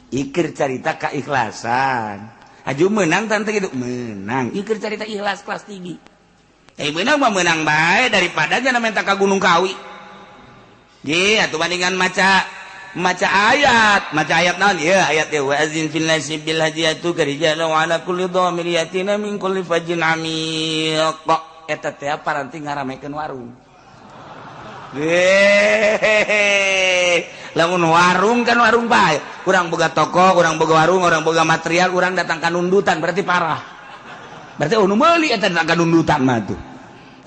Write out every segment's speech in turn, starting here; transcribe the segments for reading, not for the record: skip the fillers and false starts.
ikir carita keikhlasan. Aju menang tante gitu menang. Ikir carita ikhlas kelas tinggi. Menang mah menang bae daripada jangan minta ka Gunung Kawi. Ye, atuh bandingan maca ayat naon ya ayat ya wa azin fil nasi bil hadiyatu karijalu ala kulli dhamir yatina min kulli fajin amiq. Eta teh paranti ngaramekeun warung. Lamun warung kan warung bae. Urang boga toko, urang boga warung, urang boga material, urang datang ka nundutan berarti parah. Berarti nu meuli eta datang ka nundutan mah tuh.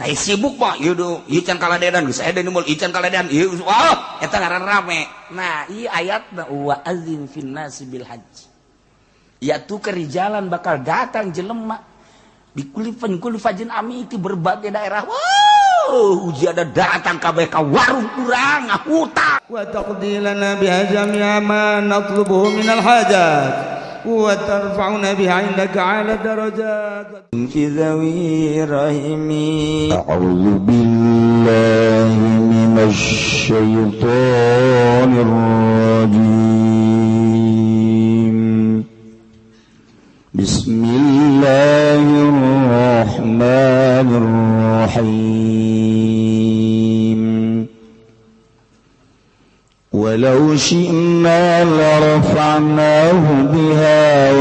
Tah sibuk mah ieu ieu can kaladean geus aya deui mul ieu can kaladean ieu wah eta ngaran rame. Nah, ieu ayatna wa azin fin nasi bil hajj. Ya tu kerijalan bakal datang jelema di kulli fajin ami itu berbagai daerah. Uji ada datang kabeh ka warung urang ngahutang. Wa taqdilana biha jami'a ma natlubuhu minal hajat wa tarfa'una biha indaka 'ala darajat fi dhawi rahimi. A'udzu billahi minasy syaithanir rajim. Bismillahirrahmanirrahim. Walau syi'na larafa'nahu biha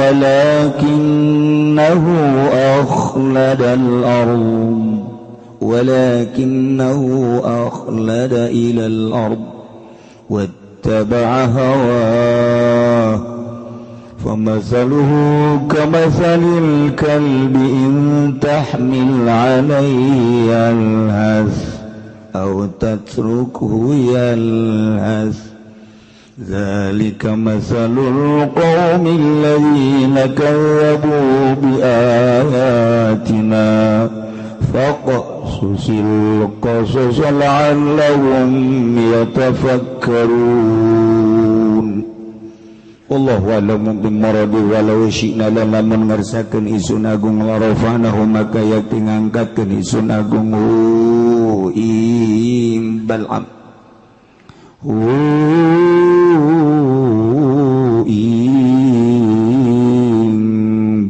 walakinnahu akhlada ilal ard wattaba'a hawah فمثله كمثل الكلب إن تحمل عليه يلهث أو تتركه يلهث ذلك مثل القوم الذين كذبوا بآياتنا فاقصص القصص لعلهم يتفكرون. Wallahu a'lamu bimaradi walau syi'na lamun ngarsakeun isun agung larafanahu maka yakti ngangkatkeun isun agung Bal'am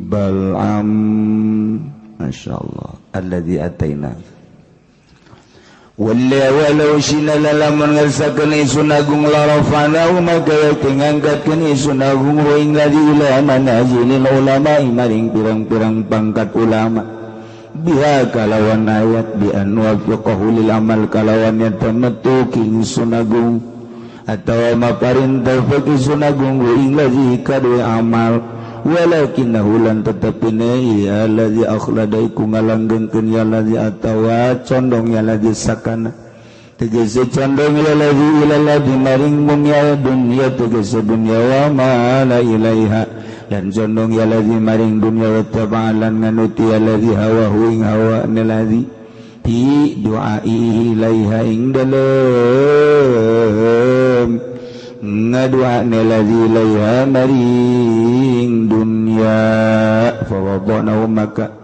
Bal'am masyaallah alladzi ataina walau syi'na lamun ngarsakeun isun agung larafanahu maka yakti ngangkatkeun isun agung ing ladzi ila manazilil ulama maring pirang-pirang pangkat ulama biha kalawan ayat bi an wafiqahu lil amal kalawan yatamattu king isun agung atawa maparintah faqih isun agung ing ladzi kadu amal walakinnahu lan tetepina ya ladzi akhlada iku ngalanggengkeun ya ladzi atawa condong ya ladzi sakana tegese condong ya ladzi ila ladzi maring dunya dunya tegese dunya wa ma la ilaiha lan condong ya ladzi maring dunya wa taba'alan nganuti ya ladzi hawa ing hawa ne ladzi fi du'ai ilaiha ing dalem ngadua nelazi laiha maring dunya fawadana maka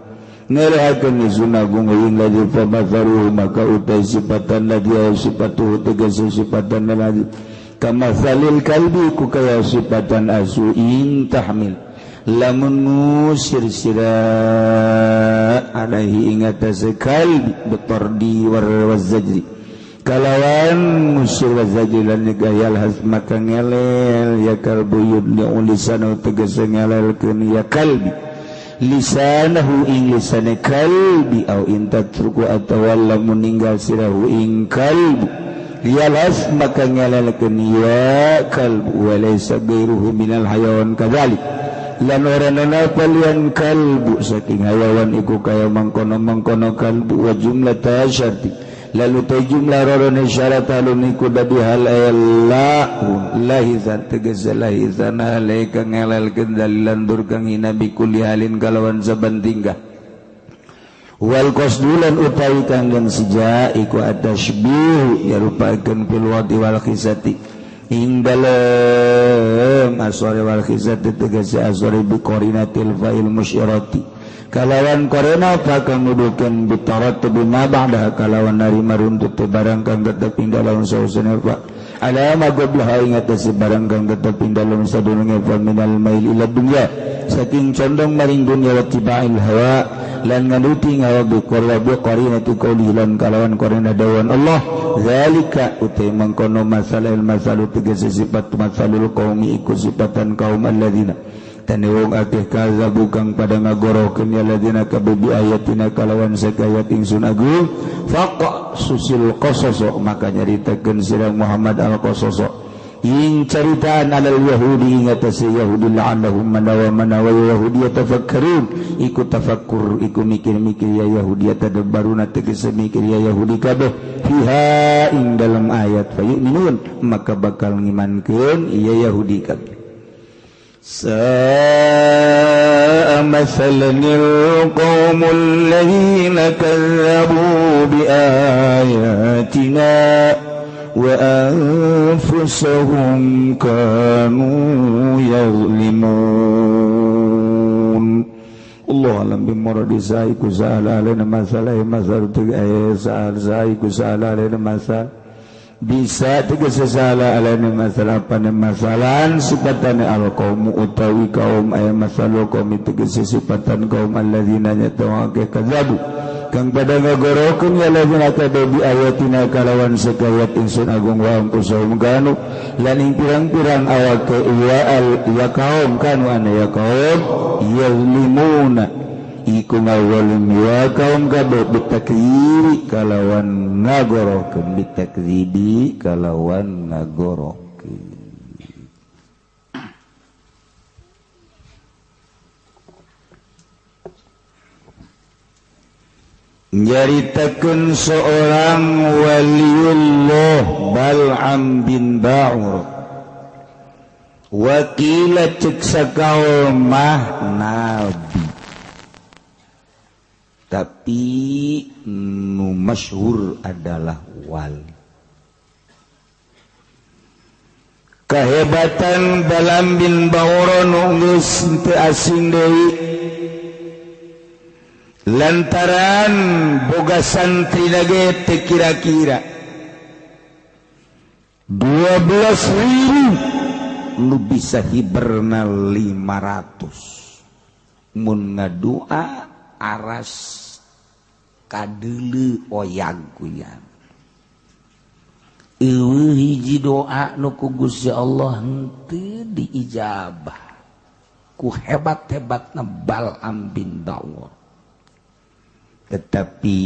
ngalahakeun isun agung ing ladzi famatharu maka utai sifatan ladzi sifatu tegese sifatan ladzi kama salil kalbi ku kaya sifatan asu in tahmil lamun ngusir sira alaihi ing atase kalbi betordi wazajri kalawan musir wazajilan gayal has maka ngelel ya kalbu yudli'u lisanahu tegese ngelelkeun ya kalbi lisanahu ing lisane kalbi au intatruku atawa lamun ninggal sirahu ing kalbi yalas maka ngelelkeun ya kalbu walaysa ghairuhu minal hayawan kadzalik lan orana palian kalbu saking hayawan iku kaya mangkono-mangkono kalbu wa jumlah syarti lalu ta jumlah rorone syarat alun iku dadi hal lahizan tegese lahizan alaika ngelelkeun dalilan durkang nabi kulli halin kalawan saban tingkah wal qasdulan utawi kanggen sija iku atashbih yarupakeun fil wadi wal khisati ing dalem asore wal khisati tegese asore bi qarinatil fa'il musyirati kalawan korena pakang nudukeun bitarat bima ba'da kalawan nari maruntut barang kang tetep ing dalam sausana fa alama goblah ingat si barang kang tetep ing dalem sadurunge minal mail ila dunya saking condong maring dunya wa tibail hawa lan ngaluti ngawa bi qarinati qauli lan kalawan qarina dawan Allah zalika utai mangkono masalah masalu tegese sifat masalul qaumi iku sifatan kaum alladzina tani wong akeh kazabu kang pada ngagorokeun ya ladina kabebi ayatina kalawan sakayat ingsun agung faqa susil qasas maka nyaritakeun sira Muhammad al-qasas ing caritaan alal yahudi ingatasi yahudi la'annahum manawa yahudi tafakkarun iku tafakkur iku mikir-mikir ya yahudi tadabbaruna tegese mikir ya yahudi kabeh fiha ing dalam ayat fayu'minun maka bakal ngimankeun ya yahudi kabeh sa'a masalanil qaumul ladzina kazzabu bi ayatina wa anfusahum kanu yazlimun Allah alam bimuradi sa'iku sa'ala alaina masalah masal sa'iku sa'ala alaina masal bisa tegese salah alaina masalah pana masalan sifatan al-qaum utawi kaum ay masalah kaum tegese sifatan kaum alladzina nyatawake kadzabu kang pada ngagorokeun ya ladzina kadabi ayatina kalawan sakayat ingsun agung wa angkusahum kanu lan ing pirang-pirang awake ya kaum kanu ana ya kaum yazlimuna iku ngawalim ya kaum kabeh bitakziri kalawan ngagorokeun bitakzibi kalawan ngagorokeun nyaritakeun seorang waliullah Bal'am bin Ba'ur wakila cek sakaum nabi tapi nu masyhur adalah wali. Kehebatan Bal'am bin Ba'ur nu geus teu asing deui lantaran boga santri lagi teu kira-kira 12.000 nu bisa hiberna 500 mun ngadua aras kadeuleu oyag-oyag eueuh hiji doa nu ku Gusti Allah henteu diijabah ku hebat-hebatna Bal'am bin Ba'ur tetapi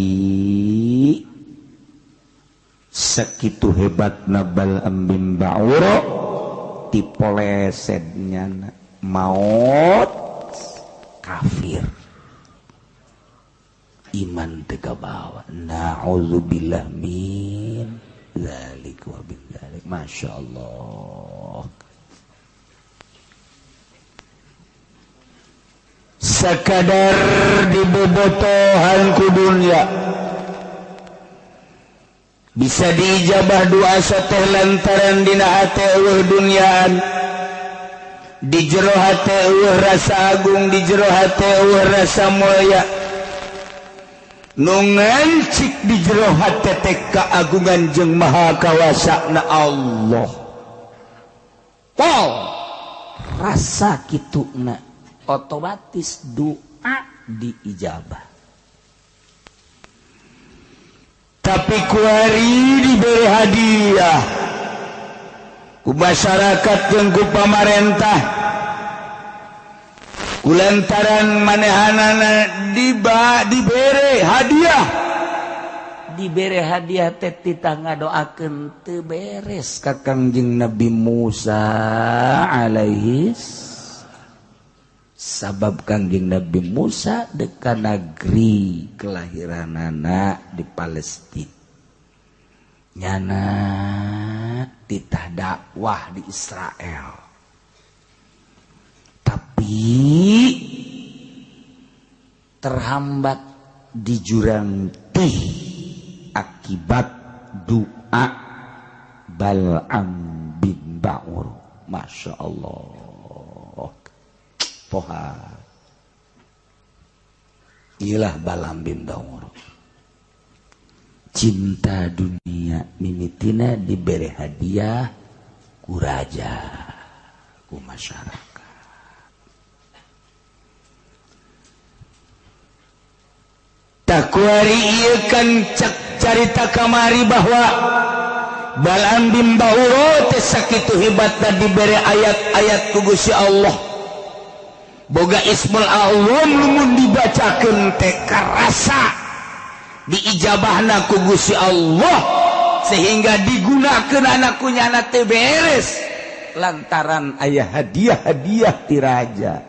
sakitu hebatna Bal'am bin Ba'ur tipolesednya maut kafir iman teka bawa na'udzubillah min dzalik wa bidzalik masyaallah sakadar dibobotohan ku dunya bisa diijabah doa sateh lantaran dina hate eueuh dunyaan di jero hate eueuh rasa agung di jero hate eueuh rasa mulya nu ngancik di jero hate teh kaagungan jeung maha kawasana Allah rasa kituna otomatis doa diijabah tapi kuari diberi hadiah ku masyarakat jeung ku pamarentah kulantaran manehanana diberi hadiah teh titah ngadoakeun teu beres ka Kangjeng Nabi Musa alaihi sabab Kangjeng Nabi Musa deka negeri kelahiranana di Palestina nyana titah dakwah di Israel tapi terhambat di jurang tih akibat doa Bal'am bin Ba'ur Masya Allah poha iyalah Bal'am bin Ba'ur cinta dunia mimitina diberi hadiah ku raja ku masyarakat. Takwari ieu kan cak carita kamari bahwa Balaam bin Ba'ura teh sakitu hebatna diberi ayat-ayat ku Gusti Allah. Boga Ismul A'zam lumun dibacakeun teh karasa diijabahna ku Gusti Allah sehingga digunakeun anakku nyana teh beres lantaran aya hadiah-hadiah ti raja.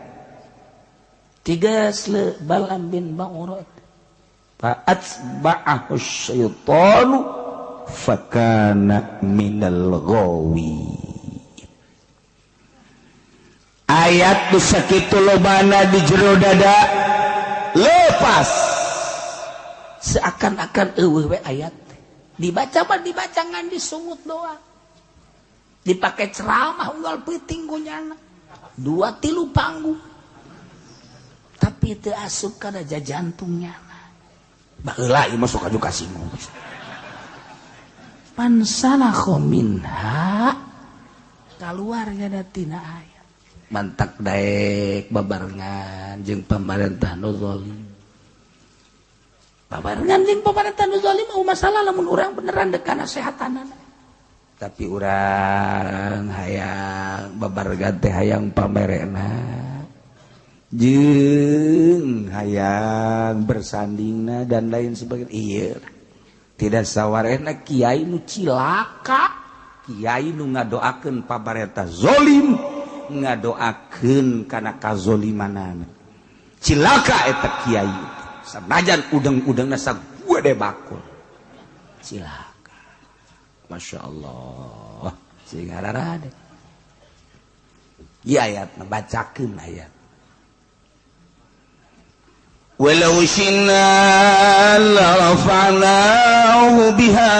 Tigas le Balaam bin Ba'ura fa'atba'ahu syaitanu fakana minal ghawi. Ayat nu sakitu lobana di jero dada lepas seakan-akan eueuh we ayat dibaca mah dibaca ngan disungut doang, dipake ceramah unggal peuting kunyana 2-3 panggung tapi teu asup kana jantungnya. Baheula ieu mah sok aju kasinggung. Pansalakho minha kaluar nya tina ayat mantak daek babarengan jeung pamarentah nu zalim. Babarengan jeung pamarentah nu zalim mah masalah lamun urang beneran dek kana sehatanana. Tapi urang hayang babarengan teh hayang pamerena jeung hayang bersandingna dan lain sebagainya. Ieu tidak sawarena kiai nu cilaka, kiai nu ngadoakeun pamarentah zalim, ngadoakeun kana kazolimanana. Cilaka eta kiai sanajan udang-udangna sagede bakul. Cilaka. Masya Allah. Sing hararade. Ieu ayatna bacakeun ayat. Walau syi'na larafa'nahu biha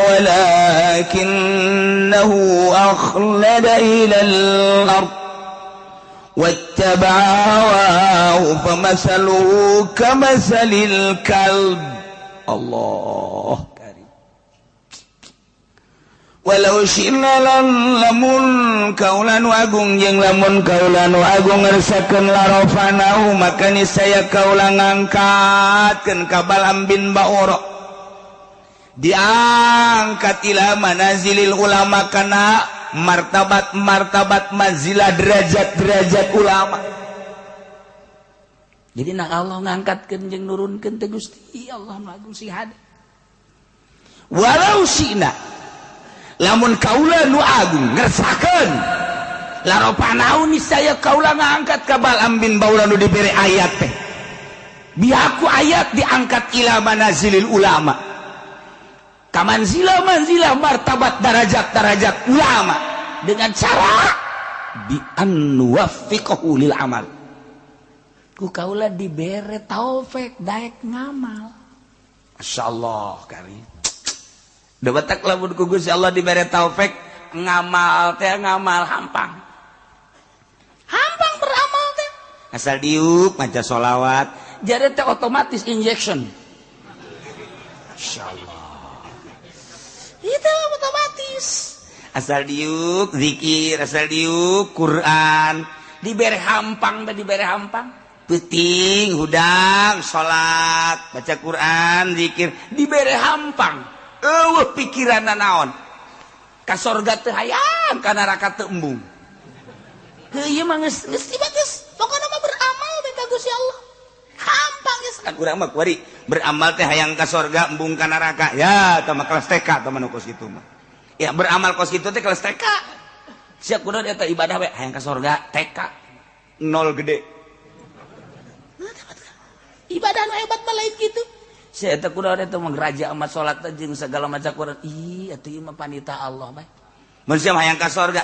walakinnahu akhlada ilal ard wattaba'a hawahu famasaluhu kamasalil kalb. Allah karim. Walau syi'na lamun kaulanu agung jeung lamun kaulanu agung ngersakeun larafanahu maka niscaya kaula ngangkatkeun ka Balaam bin Ba'ura diangkat ila manazilil ulama kana martabat manzilah derajat ulama. Jadi nak Allah ngangkatkeun jeung nurunkeun teh Gusti Allah agung si hade. Walau syi'na lamun kaula nu agung ngersakeun larafanahu niscaya kaula ngangkat ka Balaam bin Ba'ura nu dibere ayat teh bihaku ayat diangkat ila manazilil ulama kamanzilah martabat darajat ulama dengan cara bi an nuwaffiqahu lil amal ku kaula dibere taufik daek ngamal. Masyaallah karim. Debetak lamun ku Gusti Allah dibere taufik ngamal teh ngamal hampang beramal teh asal diuk maca sholawat jadi teh otomatis injection. Insyaallah itu otomatis asal diuk zikir asal diuk Quran dibere hampang peuting hudang sholat baca Quran zikir dibere hampang. Pikiran naon ka sorga teu hayang ka neraka teu embung. Ieu mah geus bagus pokona mah beramal teh ka Gusti Allah hampang geus kan urang mah kuari beramal teh hayang ka sorga embung ka neraka ya tah mah kelas TK tah mah kos kitu mah ya beramal kos kitu teh kelas TK siap kunaon eta ibadah we hayang ka sorga TK nol gede ibadah nu hebat mah lain kitu. Saya tak kuda ada mah raja amat salat jeung segala macam Quran. Ih, atuh ieu mah panita Allah bae. Mun sia hayang ka sorga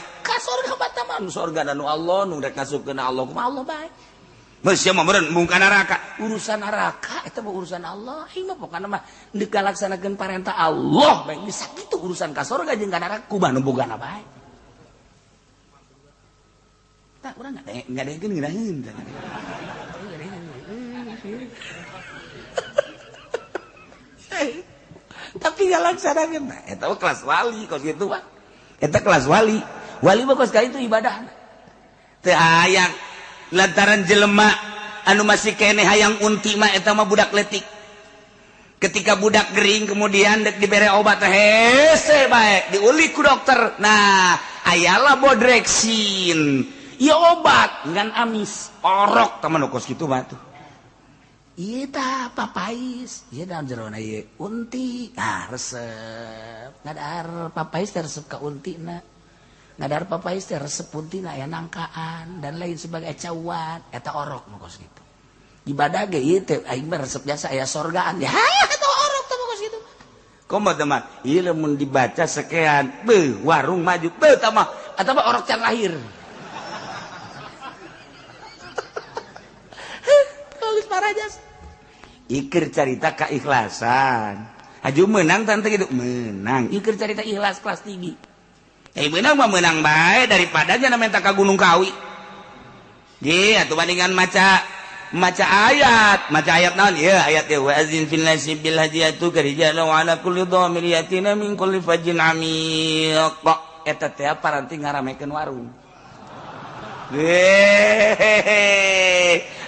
batam anu sorga nu Allah nu rek ngasupkeun Allah kumaha Allah bae. Mun sia mah meureun mung ka neraka, urusan neraka eta mah urusan Allah. Ieu mah pokona mah deuk kalaksanakeun parentah Allah bae. Geus sakitu urusan ka sorga jeung ka neraka kumaha nu bogana bae. Tak urang ngadegeun ngeunaheun. tapi ngalaksanakeun eta kelas wali kos kitu mah eta kelas wali mah kos ka itu ibadah teu aya lantaran jelema anu masih keneh hayang unti mah eta mah budak letik ketika budak gering kemudian dek dibere obat hese bae diulik ku dokter nah ayalah bodreksin ieu obat ngan amis orok teman kos kitu mah tuh ieu tah papais ieu daun jerona ieu unti resep ngadahar papais teh resep ka untina ngadahar papais teh resep untina aya nangkaan dan lain sebagai cawat eta orok nu kos kitu ibadah ge ieu teh aing mah resep biasa aya sorgaan ya eta orok teh kos kitu komo teman ieu lamun dibaca sekean beuh warung maju beuh tah mah eta mah orok can lahir bagus parajas ikir carita keikhlasan aju menang tante gitu menang ikir carita ikhlas kelas tinggi menang mah menang bae daripada nya minta ka Gunung Kawi ge atuh bandingan maca ayat naon ieu ayat wa azin fil nasi bil hadiyatu karijalu ala kulli dhamir yatina min kulli fajin amiq eta teh paranti ngaramekeun warung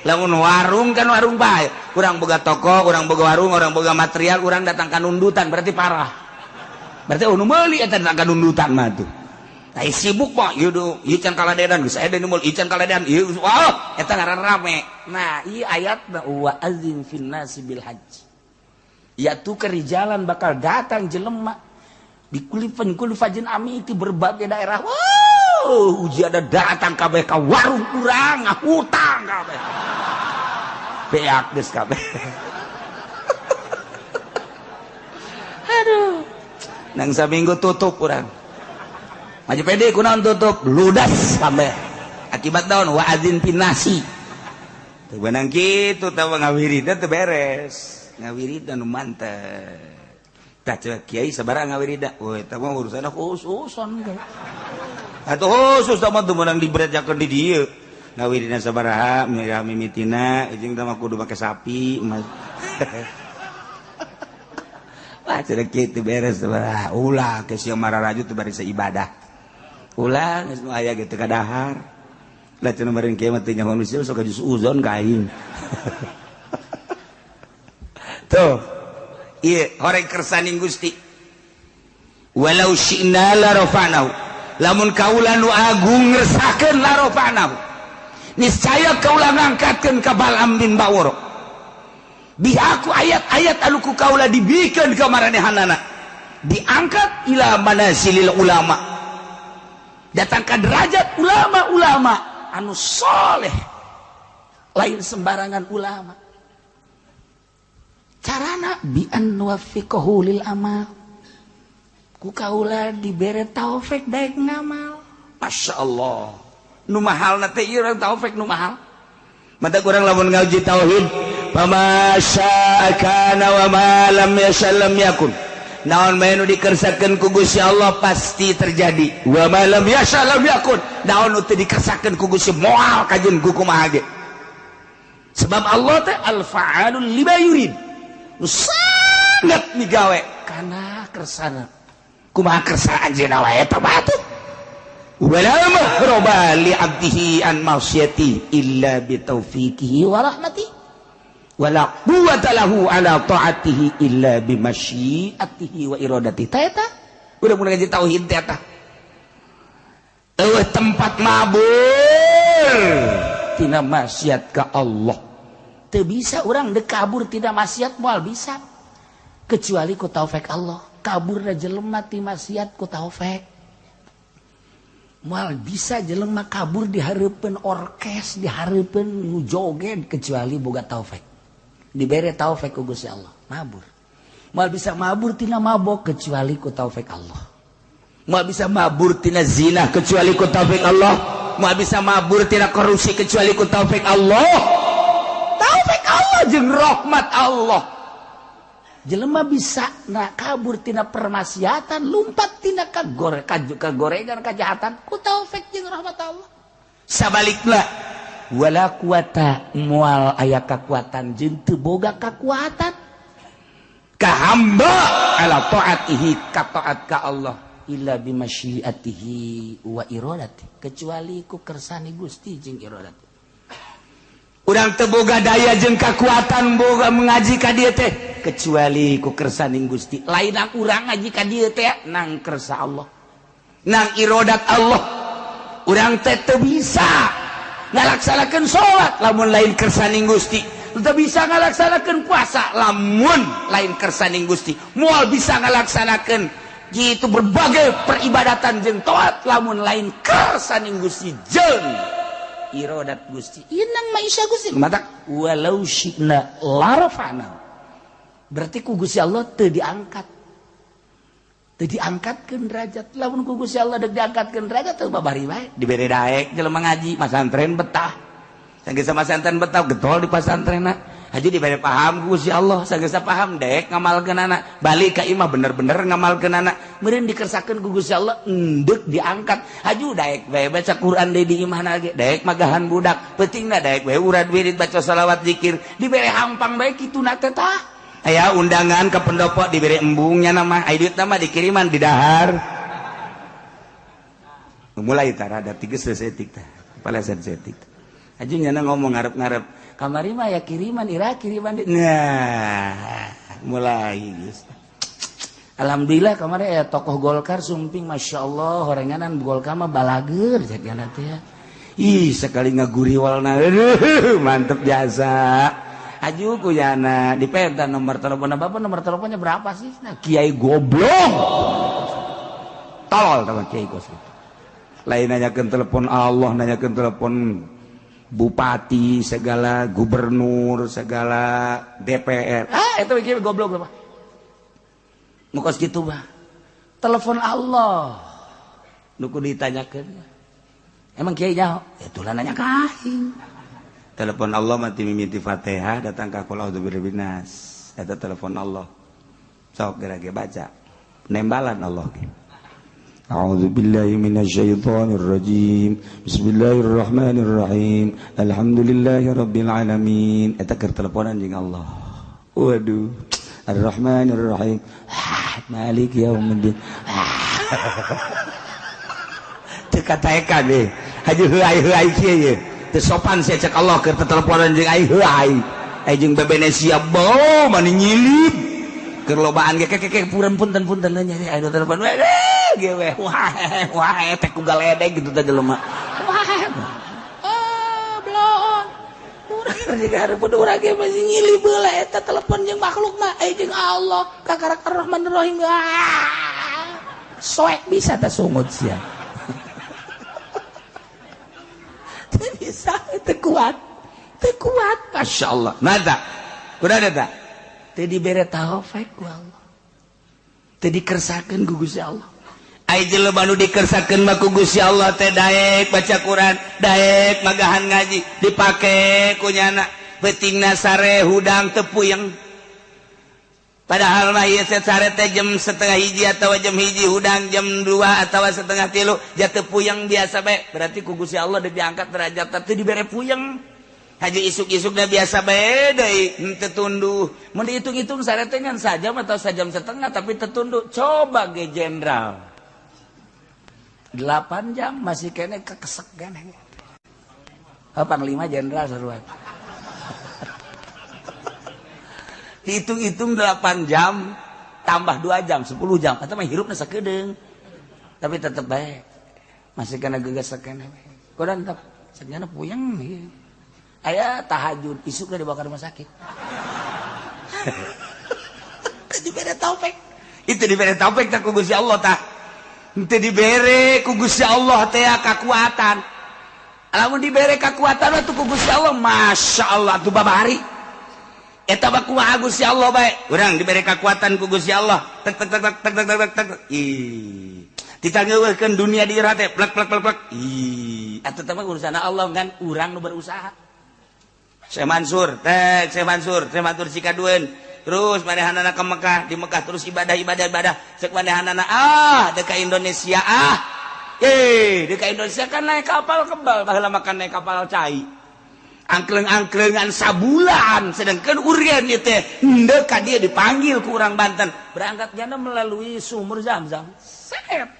lamun warung kan warung bae urang boga toko urang boga warung urang boga material urang datang ka nundutan berarti parah berarti nu meuli eta datang ka nundutan mah tuh ai sibuk mah ieu can kaladedan geus aya deui mul ieu can kaladedan ieu eta ngaran rame nah ieu ayatna wa azin fin nasi bil hajj ya tu kerijalan bakal datang jelema di kulli fajin ami itu berbagai daerah uji ada datang kabeh ka warung urang ngahutang kabeh beak geus kabeh aduh nang saminggu tutup urang maju pede kunaon tutup ludas kabeh akibat daun wa azin pinasi teu beunang kitu tah ngawirida teu beres ngawirida nu mantep tah ceuk kiai sabaraha ngawirida we eta mah urusanna khususon atuh khusus mah teu meunang dibrejakeun di dieu ngawirina sabaraha mimitina jeung teh mah kudu make sapi wah ceuk kitu beres sabaraha ulah ke sia mararaju teu bari ibadah ulah geus aya gitu kadahar lah cenah bareng kieu mah teh nya manusia sok jus uzon ka aing tuh ieu horeng kersaning Gusti walau syi'na la rafa'nahu lamun kaula nu agung ngersakakeun la rafa'nahu niscaya kaula ngangkatkeun ka Bal'am bin Ba'ur bihaku ayat-ayat anu ku kaula dibikeun ka maranehanana diangkat ila manasilil ulama datang ka derajat ulama-ulama anu soleh lain sembarangan ulama carana bi an wafiqahu lil amal ku kaula dibere taufik daek ngamal Masya Allah nu mahalna teh ieu taufik nu mahal mata kurang lamun ngaji tauhid pama syaa kana wa ma lam yasha lam yakun naon bae nu dikersakeun ku Gusti Allah pasti terjadi wa ma lam yasha lam yakun naon nu teu dikersakeun ku Gusti moal kajeun ku kumaha ge sebab Allah teh al-fa'alul lima yurid nu sangat migawe kana kersana kumaha kersa anjeunna wae eta batu wala mahroba li 'abdihi an ma'siyati illa bi taufiqihi wa rahmatihi wala quwwata lahu ala ta'atihi illa bi masyiatihi wa iradatihi ta eta udah mulai ngaji tauhid teh eta tempat mabur tina maksiat ka Allah teu bisa urang dek kabur tina maksiat moal bisa kecuali ku taufik Allah kabur da jelema ti maksiat ku taufik moal bisa jelema kabur di hareupeun orkes di hareupeun nu joget kecuali boga taufik dibere taufik ku Gusti Allah mabur moal bisa mabur tina mabok kecuali ku taufik Allah moal bisa mabur tina zina kecuali ku taufik Allah moal bisa mabur tina korupsi kecuali ku taufik Allah taufik Allah jeung rahmat Allah jelema bisa na kabur tina permaksiatan lumpat tina kagorengan kejahatan ku taufik jeung rahmat Allah sabalikna wala quwata moal aya kakuatan jeung teu boga kakuatan ka hamba ala taatihi ka taat ka Allah illa bimasyiatihi wa iradati kecuali ku kersani Gusti jeung iradati. Urang teu boga daya jeung kakuatan boga mengaji ka dieu teh kecuali ku kersani Gusti. Lain urang ngaji ka dieu teh nang kersa Allah. Nang iradat Allah. Urang teh teu bisa ngalaksanakeun salat lamun lain kersani Gusti. Teu bisa ngalaksanakeun puasa lamun lain kersani Gusti. Moal bisa ngalaksanakeun gitu berbagai peribadatan jeung taat lamun lain kersani Gusti jeung iradat Gusti. Ieu nang maisha Gusti. Mata walau syi'na larafana. Berarti ku Gusti Allah teu diangkat. Teu diangkatkeun derajat. Lamun ku Gusti Allah deuk diangkatkeun derajat teu babari bae. Dibere daek jelema ngaji, masantren betah. Sanggeus masantren betah getol di pasantrenna. Haji dibere paham ku Gusti Allah, sanggeus paham daek ngamalkeunana. Balik ka imah bener-bener ngamalkeunana. Meureun dikersakeun ku Gusti Allah endeuk diangkat. Haji daek bae baca Quran deui di imahna ge, daek magahan budak, pentingna daek bae urad wirid baca shalawat zikir, dibere hampang bae kituna teh tah. Aya undangan ke pendopo diberi embungnya nama aya duit nama dikiriman di dahar. Mulai tara ada 3 setik tah. Palesan setik. Haji nyana ngomong ngarep-ngarep, kamari mah ya kiriman ira kiriman. Nah, mulai geus. Alhamdulillah kamari aya tokoh Golkar sumping masyaallah horenganan Golkar mah balageur jadiana teh ya. Ih sekali ngaguriwalna. Mantep jasa. Aju kuyana dipenta nomor telepon bapak, nomor teleponnya berapa sih? Nah, Kiai goblok. Tolol teman Kiai Gos. Lain nanyakeun telepon Allah, nanyakeun telepon bupati, segala gubernur, segala DPR. Itu Kiai goblok berapa? Mukos gitu bah. Telepon Allah. Nuku ditanyakeun. Emang Kiai nyaho? Itulah nanya ka aing. Telepon Allah mati mimiti Fatihah datang ka qul a'udzu birabbin nas. Eta telepon Allah. Sok geura ge baca. Nembalan Allah ge. A'udzu billahi minasyaitonir rajim. Bismillahirrahmanirrahim. Alhamdulillahirabbil alamin. Eta keur teleponan jeung Allah. Waduh. Ar-Rahmanir Rahim. Malik yaumiddin. Teu kataekan deh. Haji heuai-heuai kieu ye. Sopan saya cek Allah ke teleponan jeung ai heuai ai jeung bebenesia bau mani nyilip keur lobaan ge keke punten nya ai telepon we ge we wah teh ku galedeg gitu teh jelema blon urang jeung hareupeun urang ge masih nyilip heula eta telepon jeung makhluk mah ai jeung Allah kakarak Ar-Rahmanir Rahim soek bisa teh sungut sia. Bisa itu kuat, masya Allah. Nada, udah ada, tadi bere taufik ku Allah, tadi kersakan ku Gusti Allah. Aijel banu dikersakan mah ku Gusti Allah teh daek baca Quran, daek magahan ngaji, dipake kunyana, betingna sare hudang tepu yang. Padahal mah ieu sare teh jam 12:30 atau jam 1 hudang jam 2 atau 2:30 jatuh puyeng biasa bae. Berarti ku Gusti Allah deui diangkat derajat teh dibere puyeng. Haji isuk-isukna biasa bae deui henteu tunduh. Mun dihitung-hitung sare teh ngan sajam atau sajam setengah tapi teu tunduh. Coba ge jenderal. 8 jam masih kene kekesek keneh. Panglima jenderal saruat. Hitung-hitung 8 jam tambah 2 jam 10 jam eta mah hirupna sakedeung tapi tetep bae masih kana gegas sakena bae kodan tetep sagana puyeng aya tahajud isukna dibawa ka rumah sakit dibere taufik itu dibere taufik tah ku Gusti Allah tah teu dibere ku Gusti Allah teh kakuatan lamun dibere kakuatan atuh ku Gusti Allah masyaallah tuh babari eta mah kumaha Gusti Allah bae. Urang diberi kekuatan ku Gusti Allah. Tek tek tek tek tek tek tek. Ih. Ditangeukeun dunia di teh plek plek plek plek. Ih. Atuh teh mah urusan Allah kan urang nu berusaha. Syekh Mansur Mansur Cikadueun. Terus manehanana ke Mekah, di Mekah terus ibadah. Cek manehanana deuk ka Indonesia deuk ka Indonesia kan naik kapal kebal baheula makan naik kapal cai. angkleng-angklengan sabulan sedangkan urang ieu teh henteu ka dia dipanggil ku urang Banten berangkat jana melalui sumur Zam-Zam set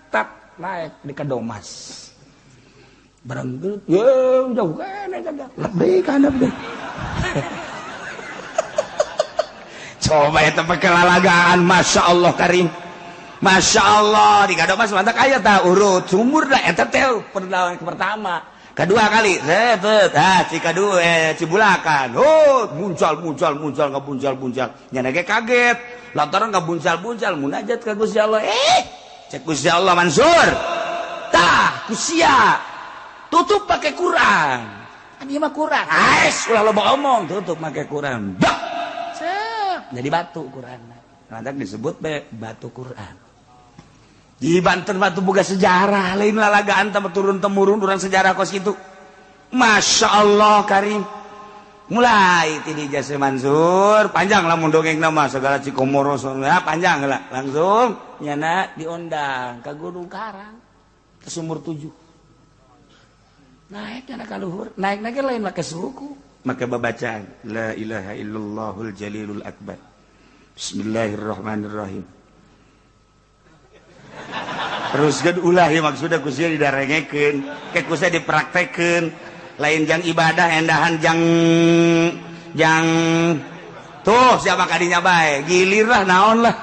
tap naik di Kadomas berangkat jauh kan lebih kan lebih coba eta pekelalagaan Masya Allah Karim Masya Allah di Kadomas mantap aya tah urut sumur dah eta teh pertama kedua kali si kedua Cibulakan muncul nyana ge kaget lantaran buncal munajat ka Gusti Allah cek Gusti Allah Mansur tah kusia tutup pakai Quran ieu mah Quran ulah loba omong tutup pakai Quran jadi batu Quran lantak disebut batu Quran di Banten batu boga sejarah lain lalagaan tambah turun-temurun urang sejarah kos kitu Masya Allah Karim mulai ti di Jase Mansur panjang lamun dongeng nama segala Cikomoro ya panjang lah langsung nyana diundang ke Gunung Karang ke Sumur 7 naik nyana ka luhur naik lain make suku make babacaan la ilaha illallahul jalilul akbar bismillahirrahmanirrahim terus kan ulah ya maksudnya kusia didarengekeun ke kusia dipraktekeun lain jang ibadah endahan jang tuh siapa kadinya bae gilir lah naon lah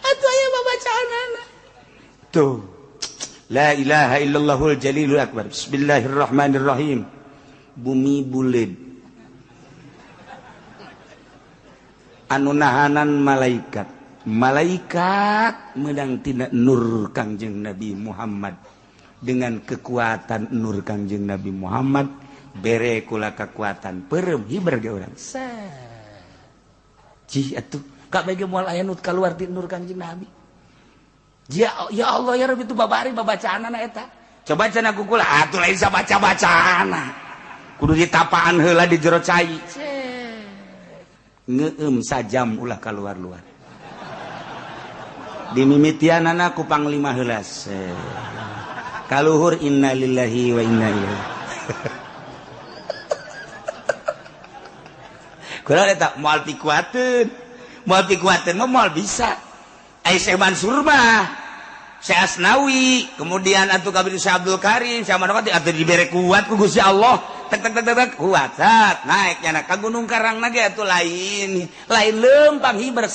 atuh aya babacaanana tuh la ilaha illallahul jalilul akbar bismillahirrahmanirrahim bumi buleud anu nahanan malaikat medang tina nur Kangjeng Nabi Muhammad dengan kekuatan nur Kangjeng Nabi Muhammad bere kula kekuatan perem hiber ge urang cih atuh ka bege moal aya nu kaluar ti nur Kangjeng Nabi ya Allah ya Rabbi itu babari babacaanana eta coba cenah ku kula atuh lain sabaca-bacaana kudu ditapaan heula di jero cai ngeueum sajam ulah kaluar-luar dimimitianana ku panglima heula kaluhur innalillahi wa inna ilaihi kula eta moal pikuateun mah moal bisa ai Syekh Mansur mah Syekh Asnawi kemudian atuh kabeh Syekh Abdul Karim Syekh Manapati atuh dibere kuat ku Gusti Allah tek kuat naik nyana ka Gunung Karang na ge atuh lain leumpang hiber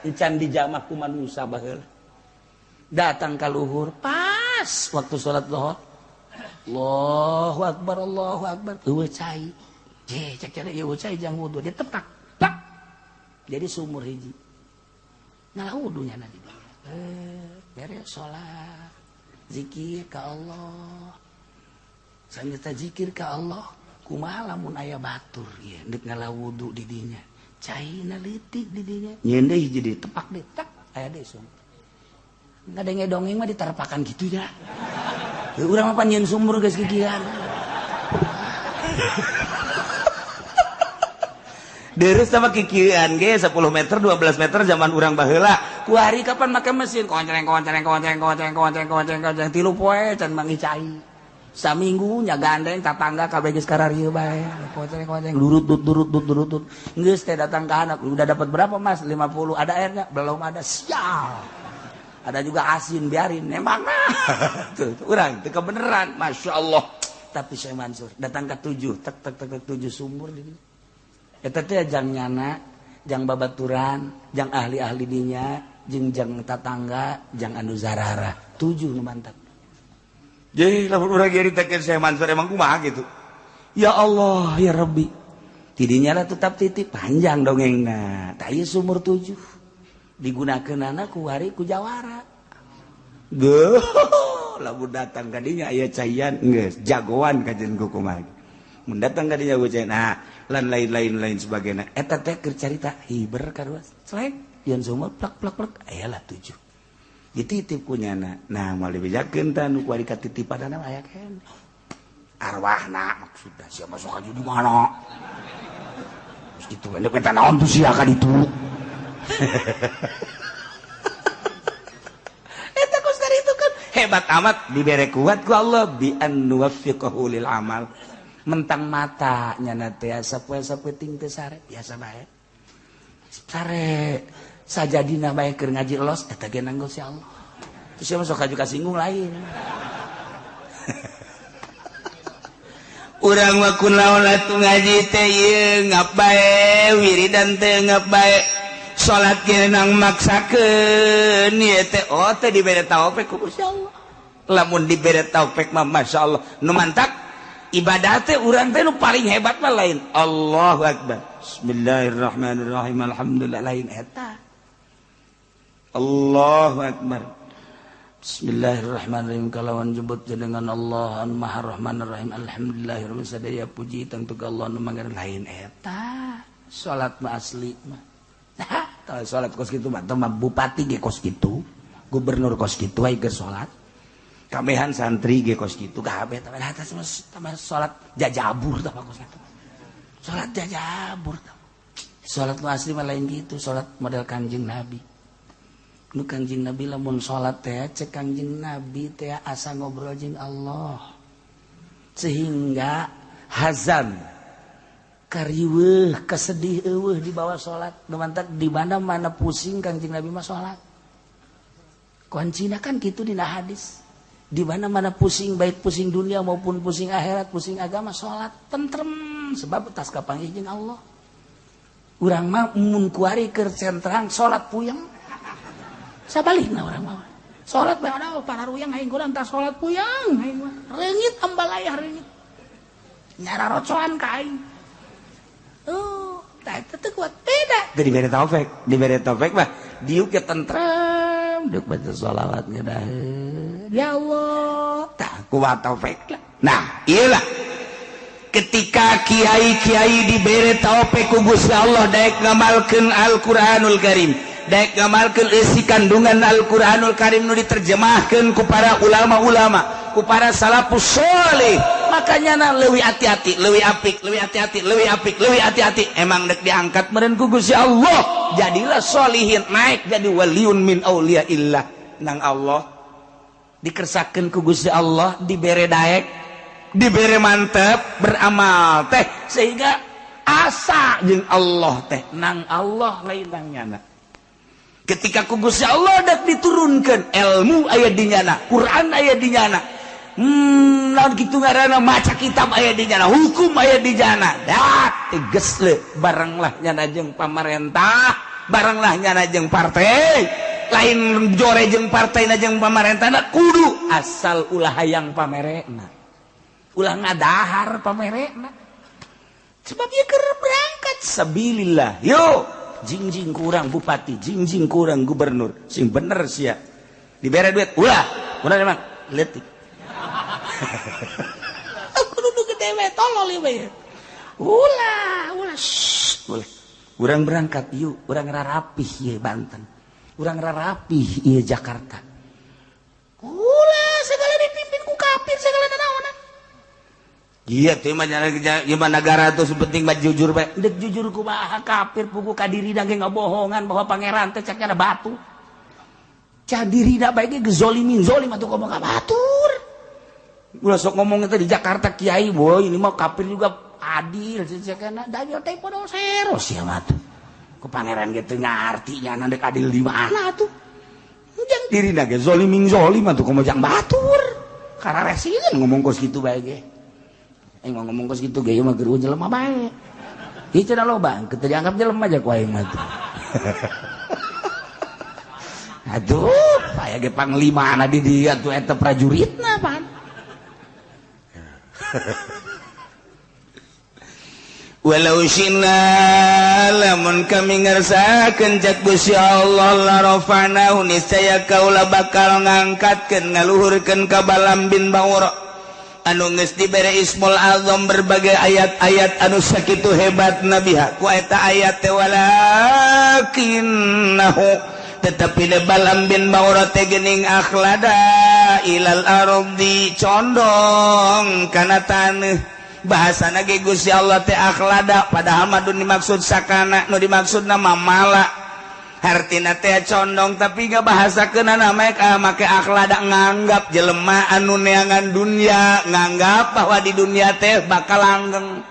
encan dijamah ku manusia baheula datang ka luhur pas waktu salat zuhur Allahu akbar eueuh cai cek cara eueuh cai jang wudu dia tepak tak jadi sumur hiji nah wudunya na di dieu beres salat zikir ka Allah sanyata zikir ka Allah kumaha lamun aya batur ieu deuk ngalawudu di dinya caina leutik di dinya nyeun deui hiji di tepak deui tak aya deui sumur ngadenge dongeng mah ditarepakan kitu nya urang mah pan nyeun sumur geus gigian Deres sama kikian ge 10 meter 12 meter zaman urang baheula ku hari kapan make mesin konceng tilu poe can mangi cai saminggu nya gandeng tatangga kabeh geus kararieu bae konceng durut geus teh datang ka anak udah dapat berapa Mas 50 ada airnya belum ada sial ada juga asin biarin emang tuh urang teu kebeneran Masya Allah tapi Syekh Mansur datang ke 7 tek 7 sumur di dieu eta teh jang nyana jang babaturan jang ahli-ahli dinya jeung tatangga jang anu zarara 7 nu mantap jadi lamun urang nyaritakeun Syekh Mansur emang kumaha gitu ya Allah ya Rabbi tidinya lah tetap titip panjang dongengna tah ieu sumur 7 digunakeunana ku hari ku jawara lamun datang ka dinya aya caian geus jagoan kajen ku kumaha mun datang ka dinya caian nah lan lain-lain sebagainya eta teh keur carita hiber kadua selek yen sumur plak aya lah 7 dititip ku nyana nah moal dibejakeun tah nu kuari katitipanana aya kan arwahna maksudna sia masuk aju di mana gitu ende eta naon tuh sia ka ditu eta kos dari itu kan hebat amat dibere kuat ku Allah bi an nuwaffiqahu lil amal mentang mata nyana teh sapoe-sapoe ting teu sare biasa bae sare sajadina bae keur ngaji los eta ge nanggo si Allah terus sia sok kaju kasinggung lain urang mah kunaon atuh ngaji teh ieu ngap bae wiridan teh ngap bae salat ge nang maksakeun ieu teh oh teh dibere taufik ku Gusti Allah lamun dibere taufik mah masyaallah nu mantap ibadah teh urang teh nu paling hebat mah lain Allahu akbar bismillahirrahmanirrahim alhamdulillah lain eta Allahu akbar bismillahirrahmanirrahim kalawan jebut dengan Allah anu maha rahmanir rahim alhamdulillahirabbil sadaya puji tangtu ka Allah anu mangga lain eta salat mah asli mah tah salat kos kitu mah teh bupati ge kos kitu gubernur kos kitu aya keur salat kabehan santri ge kos kitu kabeh tah salat jajabur tah kos kitu salat jajabur tah salat mah asli mah lain kitu salat model Kanjeng Nabi nu Kanjeng Nabi lamun salat teh cek Kanjeng Nabi teh asa ngobrol jeung Allah sehingga hazan kariweuh kasedih eueuh di bawah salat nu mantap di mana pusing Kanjeng Nabi mah salat kuncina kan kitu dina hadis di mana pusing baik pusing dunia maupun pusing akhirat pusing agama salat tentrem sebab tas kapanggih jeung Allah urang mah mun kuari keur centrang salat puyeng sabalikna urang mah salat bae ada para ruyang aing kurang tah salat puyeng aing mah reungit ambalaya reungit nyara rocoan ka aing tah teu kuat beda teu dibere taufik mah diuk ge tentrem deuk baca shalawat ngeudaheun ya Allah tah kuat taufik lah nah ieu lah ketika kiai-kiai dibere taufik ku Gusti Allah daek ngamalkeun Al-Qur'anul Karim daek ngamalkeun isi kandungan Al-Qur'anul Karim nu diterjemahkeun ku para ulama-ulama ku para salafus sholih makanya na leuwih hati-hati leuwih apik leuwih hati-hati leuwih apik leuwih hati-hati emang dek diangkat meureun ku Gusti Allah jadilah sholihin naik jadi waliun min auliyaillah nang Allah dikersakeun ku Gusti Allah dibere daek dibere mantep beramal teh sehingga asa jeung Allah teh nang Allah lain nang nyana ketika ku Gusti Allah dak diturunkeun ilmu aya di nyana Quran aya di nyana naon kitu ngaranna maca kitab aya di nyana hukum aya di nyana dak teges le bareng lah nyana jeung pamarentah bareng lah nyana jeung partai lain jore jeung partaina jeung pamarentahna kudu asal ulah hayang pamerena ulah ngadahar pamerena sebab ieu keur berangkat sabilillah yo jingjing kurang bupati jingjing kurang gubernur sing bener sia dibere duit ulah emang leutik aku dudu gede we tolol ieu we ulah urang berangkat yuk urang rarapih ieu Banten urang rarapih ieu Jakarta ulah segala dipimpin ku kafir segala nanaonan iya teh mah negara tuh sepenting mah jujur bae dek jujur kumaha kafir pugu ka dirina ge ngabohongan bahwa pangeran teh cakna batu ca dirina bae ge zolimin zolim atuh ngomong ka batur ulah sok ngomong teh di Jakarta kiai boy ini mah kafir juga adil cakna dayo teh podo sero sia mah tuh ku pangeran ge teu ngarti nya dek adil di mana atuh jang dirina ge zolimin zolim atuh kumaha jang batur kararesieun ngomong kos kitu bae ge aing mah ngomong kos kitu ge mah keur jelema bae. Ieu cenah loba, keur dianggap jelema aja ku aing mah tuh. Aduh, aya ge panglimana di dieu tuh eta prajuritna pan. Walau syinna lamun kami ngarsakeun cak Gusti Allah la rafa'nahu niscaya kaula bakal ngangkatkeun ngaluhurkeun ka Balam bin Ba'ura anu geus dibere Ismul Azam berbagai ayat-ayat anu sakitu hebat nabiha ku eta ayat teh walakinnahu tetapi le Balam bin Ba'ura teh geuning akhlada ilal ardi condong kana taneuh bahasana ge Gusti Allah teh akhlada padahal mah dimaksud sakana nu dimaksudna mamala hartina teh condong tapi nggak bahasa kenana make akhlada nganggap jelema anu neangan dunia nganggap bahwa di dunia teh bakal langgeng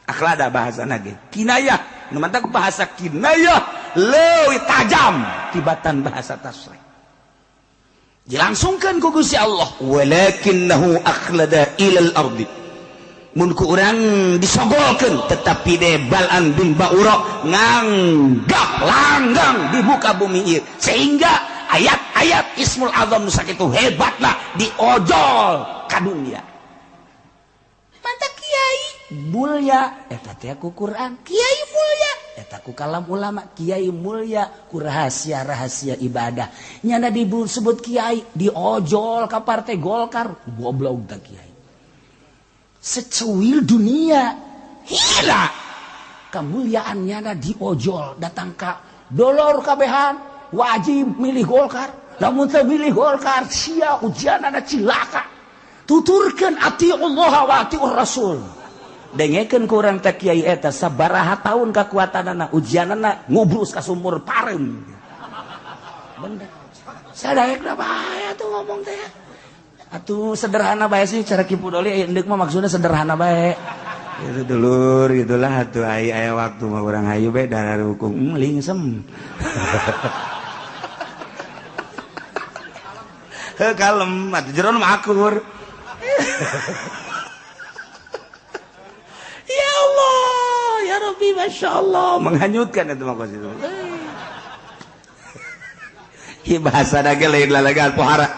akhlada bahasa nage kinayah nu mantap bahasa kinayah leuwih tajam tibatan bahasa tasrih dilangsungkan ku Gusti Allah walakinnahu akhlada ilal ardi mun ku urang disogolkeun tetapi de Bal'am bin Ba'ura nganggap langgang di muka bumi ieu sehingga ayat-ayat Ismul Azam nu sakitu hebatna diojol ka dunia mantap kiai mulia eta teh ku Quran kiai mulia eta ku kalam ulama kiai mulia ku rahasia-rahasia ibadah nyana disebut kiai diojol ka partai Golkar goblok tah kiai secuil dunia hila kemuliaannya na diojol datang ka dolor kabehan wajib milih Golkar namun teu milih Golkar sia ujianana cilaka tuturkeun ati Allah wa atiur Rasul dengekeun ku urang teh kiai eta sabaraha taun kakuatanana ujianana ngubrus ka sumur pareum bener sadaekna bae atuh ngomong teh atuh sederhana bae sih cara Kipu Doli endek mah maksudnya sederhana bae itu dulur gitulah atuh aya waktu mah urang hayu bae darah hukum lingsem kalem atuh jeron mah akur ya Allah ya Rabbi Masya Allah menghanyutkan itu mah itu bahasa nage lain lalagan pohara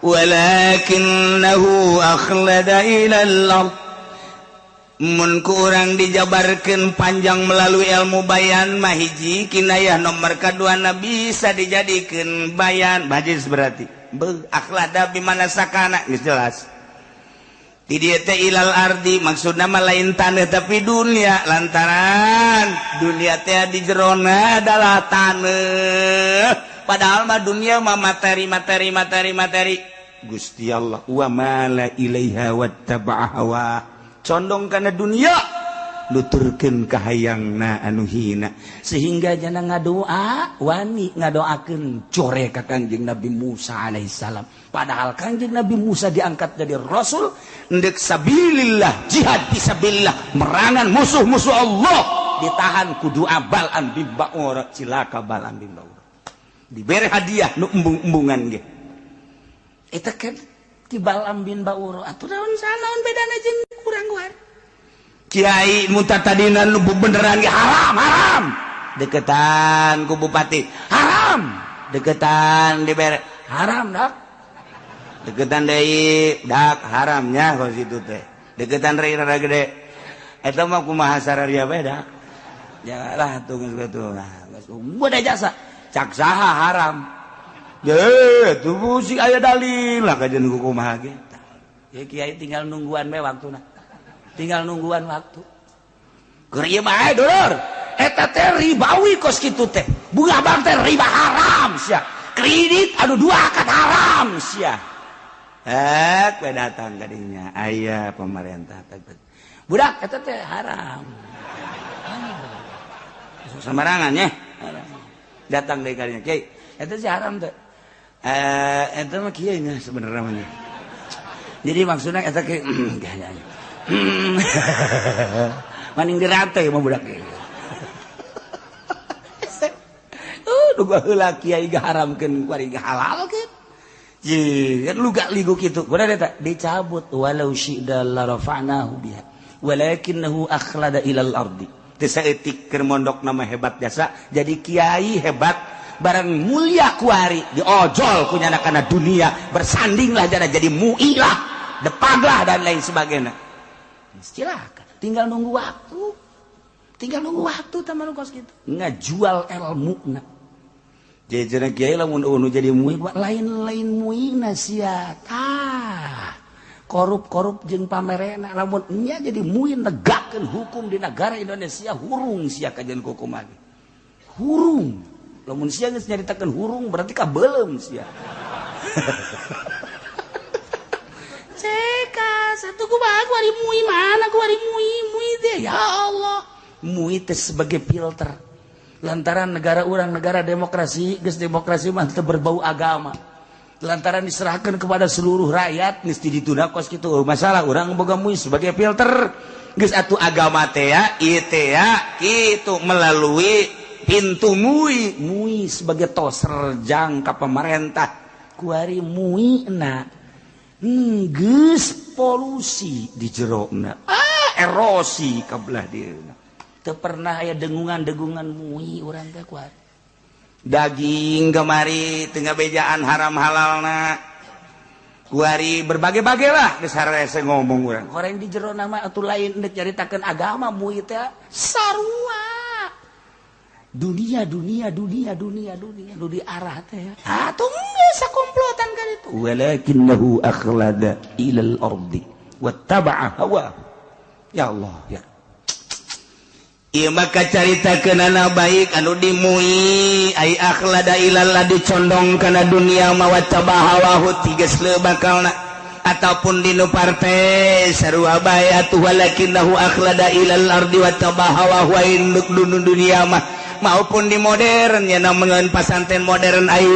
walakinnahu akhlada ilal ard mun ku urang dijabarkeun panjang melalui ilmu bayan mah hiji kinayah nomor kadua na bisa dijadikeun bayan bajis berarti akhlada bimana sakana geus jelas di dieu teh ilal ardi maksudna mah lain taneuh tapi dunia lantaran dunia teh di jerona adalah taneuh padahal mah dunia mah materi Gusti Allah wa mala ilaiha wattaba'a hawa condong kana dunia nuturkeun ka hayangna anu hina sehingga jana ngadoa wani ngadoakeun core ka Kangjeng Nabi Musa alaihissalam padahal Kangjeng Nabi Musa diangkat jadi rasul ndek sabilillah jihad fisabilillah merangan musuh-musuh Allah ditahan ku doa Bal'am bin Ba'ura cilaka Bal'am bin Ba'ura diberi hadiah nu embung-embungan ge eta kan ti Bal'am bin Ba'ura atuh naon sanaon bedana jeung kurang guar kiai muntah tadina nu beneran ge haram deketan ku bupati haram deketan dibere haram dak deketan deui dak haramnya kos itu teh deketan rada gede eta mah kumaha sararia bae dak janganlah tuh geus kitu nah geus beda jasa cak saha haram ye tuh musik aya dalil lah kajen ku kumaha ge ya kiai tinggal nungguan bae waktuna tinggal nungguan waktu keur ieu mah dulur eta teh ribawi kos kitu teh bunga bang teh riba haram sia kredit anu dua akad haram sia we datang ka dinya aya pemerintah budak eta teh haram samarangan nya datang deui ka dinya kiai eta sih haram teh eta mah kieu nya sebenarnya mah jadi maksudnya eta ke maning dirantai mah budak ge duga heula kiai gaharamkeun kuari halalkeun ye kan luga ligu kitu kumaha eta dicabut walau syi'da la rafa'nahu biha walakinnahu akhlada ilal ardi teu saeutik keur mondok nama hebat jasa jadi kiai hebat barang mulia kuari diojol kunyana kana dunia bersandinglah jadi mu'ilah depaglah dan lain sebagainya silakan tinggal nunggu waktu taman kos gitu ngajual ilmu na jadi kiai lamun unu jadi muin lain muina sia tah korup jeung pamerena lamun nya jadi muin negakkeun hukum di negara Indonesia hurung sia kajian hukum lagi hurung lamun sia geus nyaritakeun hurung berarti kabeulem sia satu kumaha kuari mui mana kuari mui teh ya Allah mui teh sebagai filter lantaran negara urang negara demokrasi geus demokrasi mah teu berbau agama lantaran diserahkan kepada seluruh rakyat geus ditunda kos kitu masalah urang boga MUI sebagai filter geus atuh agama teh ya ieu teh ya kitu melalui pintu MUI sebagai toser jang ka pemerintah kuari MUI na geus polusi di jerona erosi ka belah dieuna teu pernah aya dengungan MUI urang teh kuat daging kemari teu ngabejaan haram halalna kuari berbagai-bagai lah geus harese ngomong urang orang di jero nama atuh lain deuk caritakeun agama MUI teh sarua dunia nu diarah teh atuh geus sakomplotan ka ditu walakinnahu akhlada ilal ardi wattaba'a hawa ya Allah ya ieu maka caritakeun anu baik anu di MUI ai akhlada ilal dicondong kana dunia mawattaba hawahu tigas leu bakalna ataupun dinu partai sarua bae atuh walakinnahu akhlada ilal ardi wattaba hawahu induk dunia mah maupun di modern ya namungan pasantren modern ai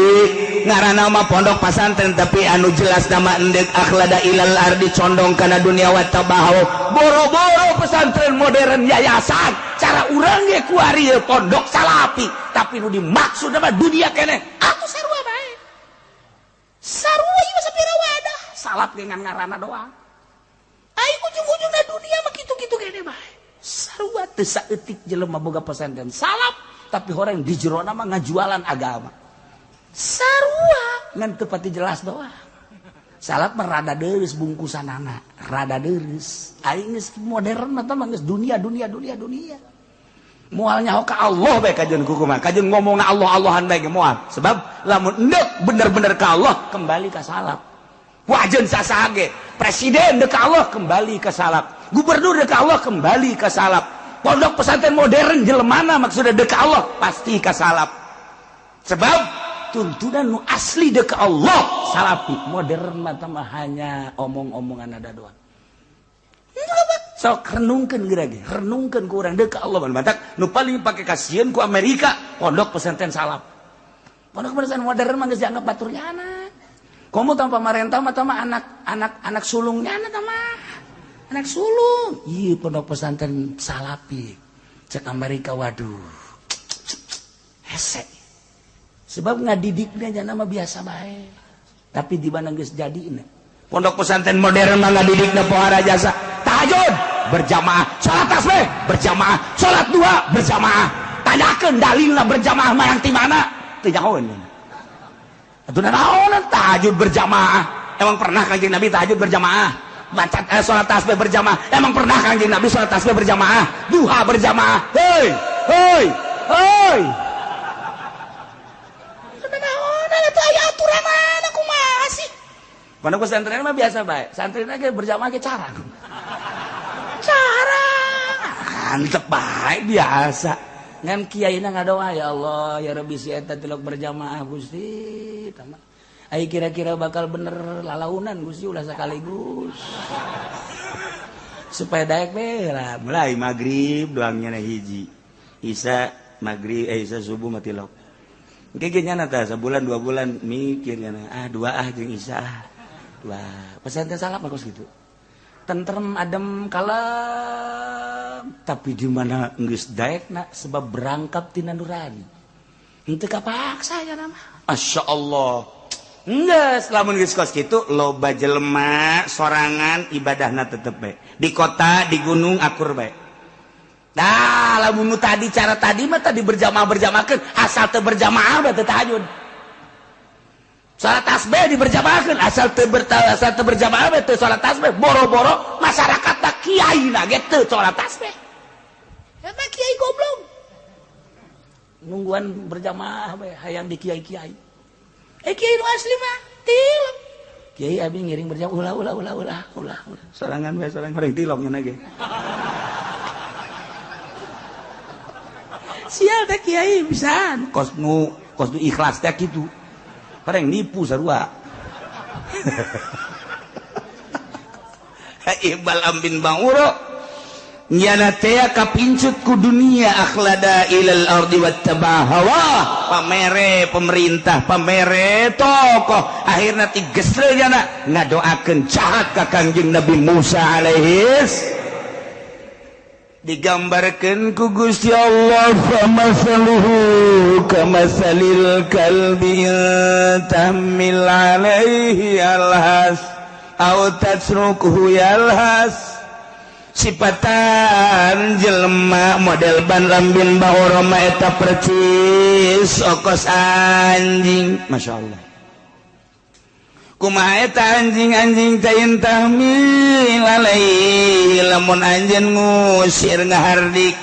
ngaranna mah pondok pasantren tapi anu jelas nama endek akhlada ilal ardi condong kana dunia wattabahu boro-boro pesantren modern yayasan cara urang ge kuari pondok salapi tapi nu dimaksud mah dunia keneh atuh sarua bae sarua ieu sapira wadah salap ge ngan ngaranna doang ai ujung-ujungna dunia mah kitu-kitu keneh bae sarua teu saeutik jelema boga pesantren salap tapi orang di jero nama ngajualan agama sarua ngan teu pati jelas doang salap mah rada deureus bungkusanana rada deureus aing geus modern mah tah geus dunia moal nyaho ka Allah bae kajeun kukuman kajeun ngomongna Allah-Allahan bae ge moal sebab lamun endeup bener-bener ka Allah kembali ka salap wajeun sasaha ge presiden deuk ka Allah kembali ka salap gubernur deuk ka Allah kembali ka salap pondok pesantren modern jelemana maksudnya deuk ka Allah pasti ka salap sebab tuntunan nu asli deuk ka Allah salapi modern mah hanya omong-omongan ada doang sok renungkeun geura ge renungkeun ku urang deuk ka Allah mantak nu paling pake kasieun ku Amerika pondok pesantren salap pondok pesantren modern mah geus dianggap baturnya anak komo tanpa pemerintah mah anak sulungnya anak mah anak sulung iya pondok pesantren salapi cek Amerika waduh hese sebab ngadidiknya jangan nama biasa baik tapi di mana geus jadina pondok pesantren modern mah ngadidikna pohara jasa tahajud berjamaah salat tasbih berjamaah salat dua berjamaah tanyakeun dalilna berjamaah mah yang ti mana teu nyahoeun atuh naon tahajud berjamaah emang pernah Kanjeng Nabi tahajud berjamaah baca sholat tasbih berjamaah emang pernah Kanjeng Nabi sholat tasbih berjamaah duha berjamaah hei naon eta aya aturan mana kumaha sih pondok pesantren mah biasa bae santrin ge berjamaah ge cara antep bae biasa ngan kiaina ngadoa ya Allah ya Rabbi si eta tilok berjamaah Gusti tamat ai kira-kira bakal bener lalaunan Gusti ulah sakaligus supaya daek we lah mulai magrib doangnya na hiji isya magrib isya subuh mati lok engke ge nyana tah sabulan 2 bulan mikir nyana dua jeung isya dua pesantren salap bagus gitu tentrem adem kalem tapi di mana geus daekna sebab berangkat tina nurani henteu kapaksa nya mah masyaallah enggak, lamun geus kos kitu loba jelema sorangan ibadahna tetep bae. Di kota, di gunung akur bae. Dah, lamun tadi cara tadi mah tadi berjamaah-berjamaahkeun, asal teu berjamaah bae teu tahajud. Salat tasbih diberjamaahkeun, asal teu berjamaah bae teu salat tasbih. Boro-boro masyarakatna kiaina ge teu salat tasbih. Eta kiai goblok. Nungguan berjamaah bae hayang di kiai-kiai. Kiai nu asli mah tilok. Kiai abi ngiring berjamaah ulah. Sorangan we sorang horeng tilok nya ge. Sial teh kiai pisan. Kos nu ikhlas teh kitu. Horeng nipu sarua. Iqbal Ambin Banguro nyana teh kapincut ku dunia akhlada ilal ardi wattaba hawa pamere pemerintah pamere tokoh akhirna tigesle nyana ngadoakeun jahat ka Kangjeng Nabi Musa alaihis digambarkan ku Gusti Allah famasaluhu kamasalil kalbi tahmil alaihi alhas au tatsrukuhu yalhas sifatan jelema model ban lambin bahoroma eta percis okos anjing masyaallah kumaha eta anjing-anjing tayin tahmil alaihi lamun anjeun ngusir ngahardik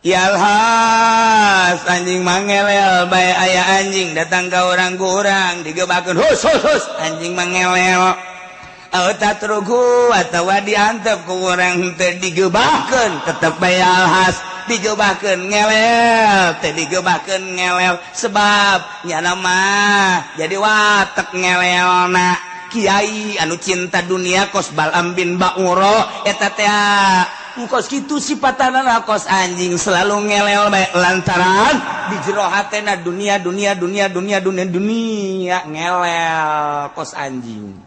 yalhas anjing mangelel bae aya anjing datang ka urang-urang digebakeun hus anjing mangelel tatruku atawa diantep ku urang teu digebakeun tetep bae yalhas digebahkeun ngelel teh digebahkeun ngelel sebab nyana mah jadi watek ngelelna kiai anu cinta dunia kos Balam bin Ba'uro eta teh kos kitu sipatanana kos anjing selalu ngelel bae lantaran di jero hatena dunia ngelel kos anjing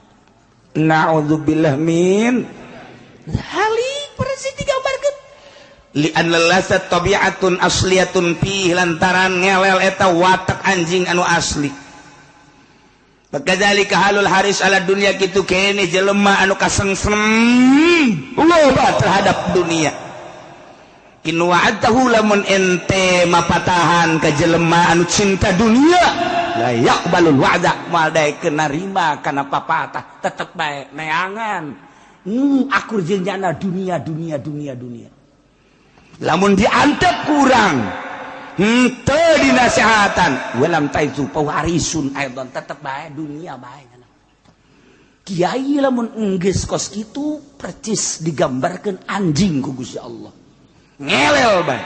naudzubillah min halik persis digambarkeun li'anna lasat tabi'atun asliyatun fi lantaran ngelel eta watak anjing anu asli bakadzalika halul haris ala dunia kitu kene jelema anu kasengsem loba terhadap dunia in wa'atahu lamun ente mapatahan ka jelema anu cinta dunia la yaqbalul wa'da moal daekeun narima kana papatah tetep bae neangan akur jeung jana dunia lamun diantep kurang teu dinasehatan walam taizu pawarisun aidon tetep bae dunia bae kiai lamun enggeus kos kitu percis digambarkeun anjing ku Gusti Allah ngelel bae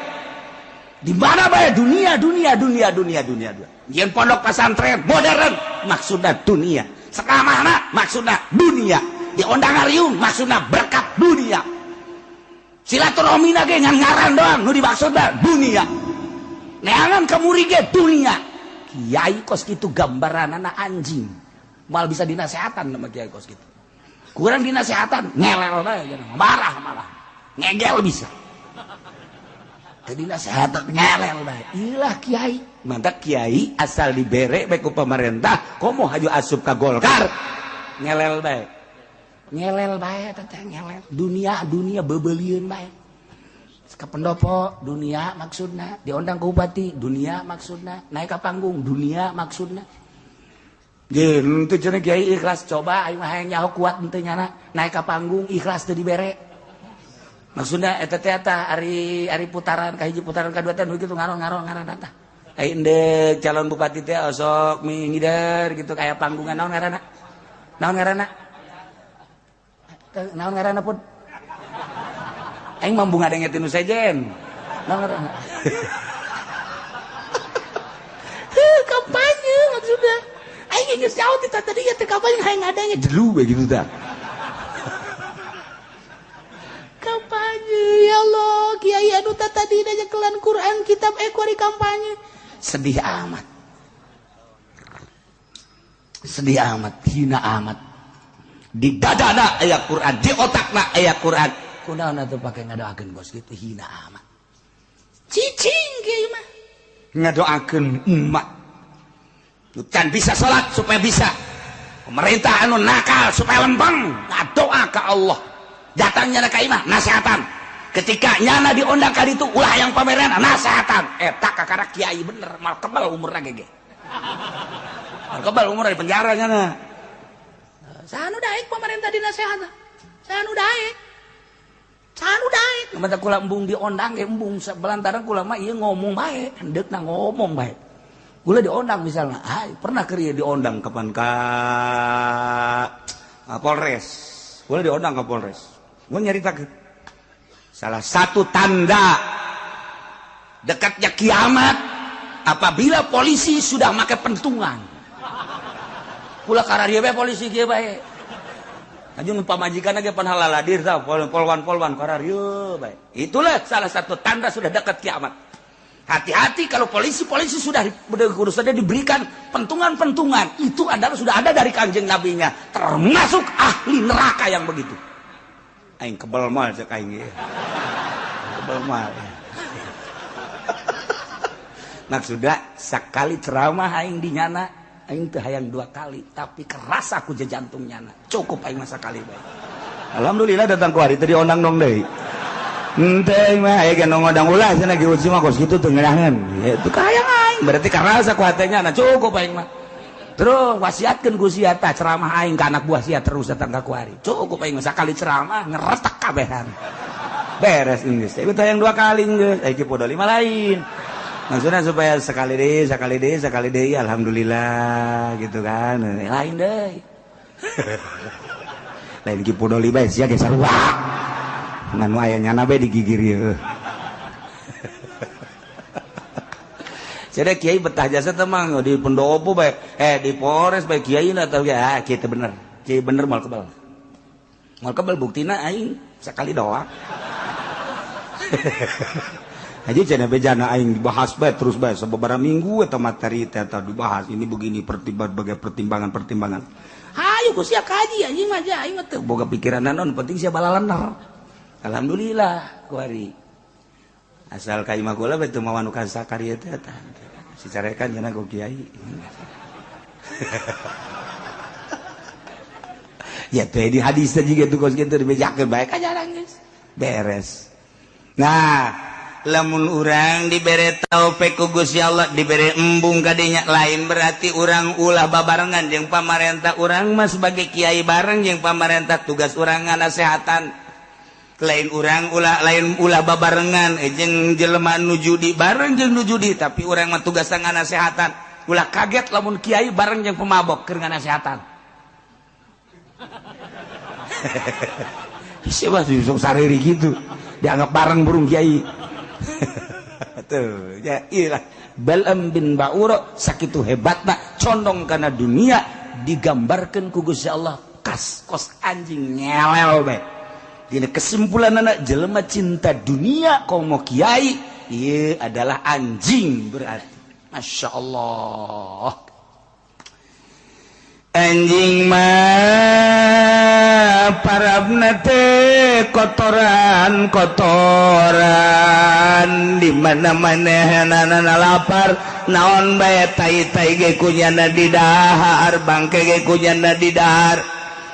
di mana bae dunia yen pondok pesantren modern maksudna dunia sakamana maksudna dunia di ondang-ariung maksudna berkat dunia silaturahmi ge ngan ngaran doang nu dimaksudna dunia neangan ka murid ge dunia kiai kos kitu gambaranana anjing mal bisa dinasehatan sama kiai kos kitu kurang dinasehatan ngelel bae marah malah ngegel bisa teu dinasehatan ngelel bae ilah kiai mantap kiai asal dibere bae ku pemerintah komo haju asup ka Golkar ngelel bae teteh ngelel dunia beubeuleun bae ka pendopo dunia maksudna diondang ke bupati dunia maksudna naik ka panggung dunia maksudna ge teu cenah kiai ikhlas coba aing mah hayang nyaho kuat teu nyana naik ka panggung ikhlas teu dibere maksudna eta teh ari putaran ka hiji putaran kadua teh nu kitu ngaron eta ai endek calon bupati teh osok ngider gitu kayak panggungan naon ngaranna pun aing mambu ngadengetin nu sejen naon ngaranna kampanye maksudnya aing geus nyaho ti tadi ya teh kampanye hayang ngadenge jelu we gitu tah kampanye ya Allah kiai anu tadi nyakelan Quran kitab kuari kampanye sedih amat hina amat di dadana aya Quran di otakna aya Quran kunaon atuh pake ngadoakeun bos kitu hina amat cicing kiai mah ngadoakeun umat can bisa salat supaya bisa pemerintah anu nakal supaya lempeng ngadoa ka Allah datangnya ka imah nasihatan ketika nyana diondang ka ditu ulah yang pameran nasihatan eta kakara kiai bener mal kebal umurna gege mal kebal umurna di penjara nyana sanu daek pemerintah dinasehatan sanu daek mata kula embung diondang ge embung belantaran kula mah ieu ngomong bae hendeukna ngomong bae kula diondang misalnya pernah keur ieu diondang kapan ka Polres kula diondang ka Polres gua nyaritakeun salah satu tanda dekatnya kiamat apabila polisi sudah make pentungan kula kararieu bae polisi kieu bae Ajun pamajikan ge pan halaladir tah polwan korar yeuh bae. Itulah salah satu tanda sudah dekat kiamat. Hati-hati kalau polisi sudah diberikan pentungan-pentungan. Itu adalah sudah ada dari kanjeng nabinya. Termasuk ahli neraka yang begitu. Aing kebal mal cek aing ge. Kebal mal. Maksudnya sekali ceramah aing di nyana aing teu hayang 2 kali, tapi keras aku je jantungnya. Cukup aing masa kali bae. Alhamdulillah datang ku hari teh diondang dong deui. Henteu mah aya geus ngodang ulah cenah ge uci mah kos kitu teu ngeunaheun. Itu kahayang aing, berarti keras aku hatenya cukup aing mah. Terus wasiatkeun ku sia tah ceramah aing ka anak buah sia terus datang ka kuari. Cukup aing sakali ceramah ngeretek kabehan. Beres geus. Tapi teh yang 2 kali geus. Iki podo 5 lain. Maksudnya supaya sekali deh, alhamdulillah gitu kan. Lain deh. Lain ki podoli bae sia ge sarua. Nganu aya nyana bae digigir ieu. Sada kiai betah jasa teh mang di pendopo bae. Di Polres bae kiai na teh ya kiai teh bener. Kiai bener moal kebal. Moal kebal buktina aing sakali doang. Aja cenah bejana aing dibahas bae terus bae sababaraha minggu eta materi teh dibahas ini begini pertimbangan. Hayu ku sia kaji anjing mah aing mah teu boga pikiran naon penting sia balalener. Alhamdulillah kuari. Asal ka imah kula bae teu mawanu ka sakarya teh eta. Sicarekan cenah ku kiai. Ya teh di hadis teh jiga tuh kos kitu dibejakeun bae kajaran geus. Beres. Nah, lamun urang dibere taufik ku Gusti Allah dibere embung kadinya lain berarti urang ulah babarengan jeung pamarentah urang mah sebagai kiai bareng jeung pamarentah tugas urang nganasehatan lain urang ulah babarengan jeung jelema nu judi bareng jeung nu judi tapi urang mah tugas nganasehatan ulah kaget lamun kiai bareng jeung pemabok keur nganasehatan. Siapa sih sok sariri gitu dianggap bareng burung kiai. Tuh ya iyalah Bal'am bin Ba'ura sakitu hebatna condong kana dunia digambarkeun ku Gusti Allah kos anjing ngelel bae. Dina kesimpulanna jelema cinta dunia komo kiai ieu adalah anjing berarti. Masya Allah. Anjing mah parabna teh kotoran di mana-mana lapar naon bae tai-tai ge kunyana di dahar bangke ge kunyana di dahar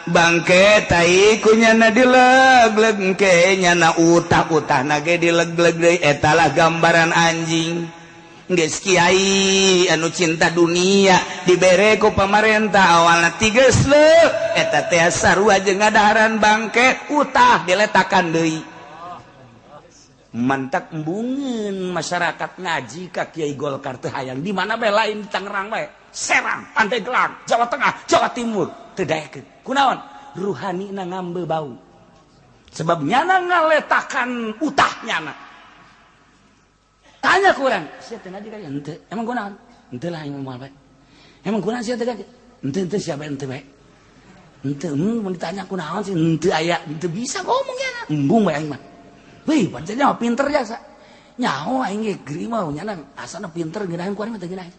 bangke tai kunyana dilegleg ke nyana utah-utahna ge dilegleg deui eta lah gambaran anjing. Geus kiai anu cinta dunia dibere ku pamarentah awalna tigeus leuh eta teh sarua jeung ngadaharan bangke utah diletakan deui. Mantak embungeun masyarakat ngaji ka Kiai Golkar teu hayang di mana bae lain di Tangerang bae, Serang, Pandeglang, Jawa Tengah, Jawa Timur teu daekeun. Kunaon? Ruhanina ngambe bau. Sebab nyana ngaletakan utah nyana. Tanya kurang, sia teh ngaji kali henteu. Emang kunaon? Henteu lah aing moal bae. Emang kunaon sia teh ngaji? Henteu siapa henteu bae. Henteu mun ditanya kunaon sih henteu aya, henteu bisa ngomong nya. Embung bae aing mah. Wih, pancen mah pinter jasa. Nyaho aing ge geuring mah nyana asana pinter ngeunaheun ku aing mah teu ngeunaheun.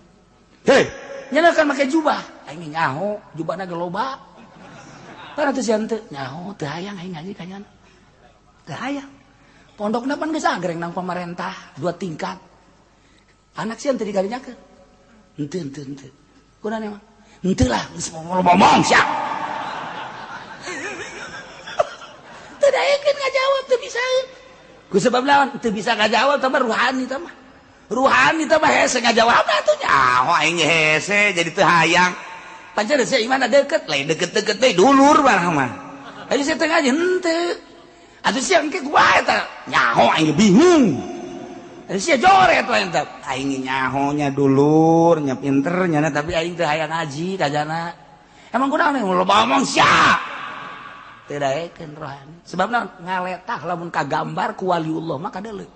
Hei, nyana kan make jubah. Aing nyaho, jubahna ge loba. Tara teu sia henteu. Nyaho teu hayang aing ngaji ka nyana. Teu hayang. Pondokna pan geus agreng nang pamarentah 2 tingkat. Anak sieun teu digarinyakeun. Henteu. Kunaon emang? Henteu lah, geus ngomong sia. Teu daekeun ngajawab teu bisa. Ku sebab lawan teu bisa ngajawab teh ruhani teh mah. Ruhani teh mah hese ngajawabna atuh nyaho aing hese jadi teu hayang. Pancen sia imana deukeut, lain deukeut-deukeut deui dulur barang mah. Ari sia teh ngaji henteu. Atuh sia engke kumaha eta? Nyaho aing bingung. Sia joret we eta. Aing nyahonya dulur, nya pinter nyana tapi aing teu hayang ngaji kajana. Emang kunaon loba omong sia? Teu daekeun rohani. Sebab naon? Ngaletah lamun kagambar ku waliullah mah kadeuleu.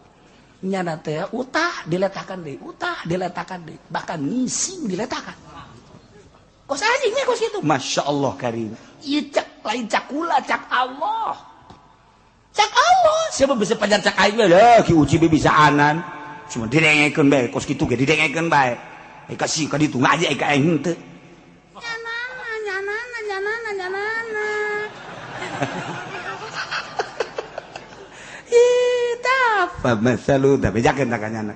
Nyana teh utah diletakan deui, bahkan ngising diletakan. Kos anjing we kos kitu. Masyaallah karim. Ieu cek lain cakula cak Allah. Cak Allah siapa bisa pajar cak aing lah ki uji bisa anan cuma didengekeun bae kos kitu ge didengekeun bae kasih ka ditu ngaji ka aing henteu nyanana ita famasalu tapi jakeun tak kanyana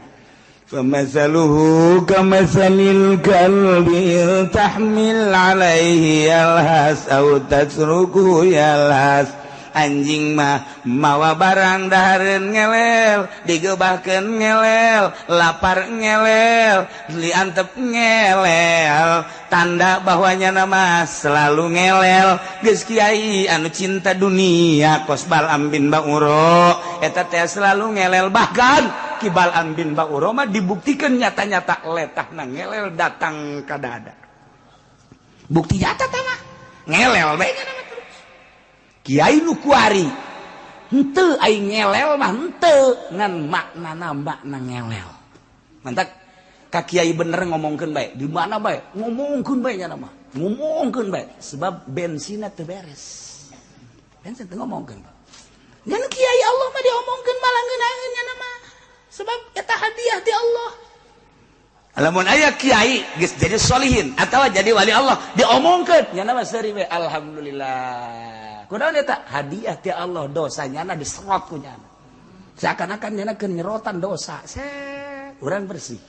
famasaluhu kamasalil kalbi tahmil alaihi yalhas au tasruku yalhas anjing mah mawa barang dahareun ngelel digebahkeun ngelel lapar ngelel diantep ngelel tanda bahwanya nama selalu ngelel geus kiai anu cinta dunia kos Bal'am bin Ba'uro eta teh selalu ngelel bahkan ki Bal'am bin Ba'uro mah dibuktikan nyata-nyata letahna ngelel datang ka dada bukti nyata teh mah ngelel bae nama Kiai nu kuari henteu aing ngelel mah henteu ngan maknana ngelel mantak ka kiai bener ngomongkeun bae di mana bae ngomongkeun bae nya mah ngomongkeun bae sebab bensinna teu beres bensin teu ngomongkeun ngan kiai Allah mah diomongkeun malah ngeunaheun nya mah sebab eta hadiah ti Allah lamun aya kiai geus jadi solihin atawa jadi wali Allah diomongkeun nya mah seuri we alhamdulillah kunaon eta hadiah ti Allah dosanya diserot ku nyana seakan-akan nyana keur nyerotan dosa urang bersih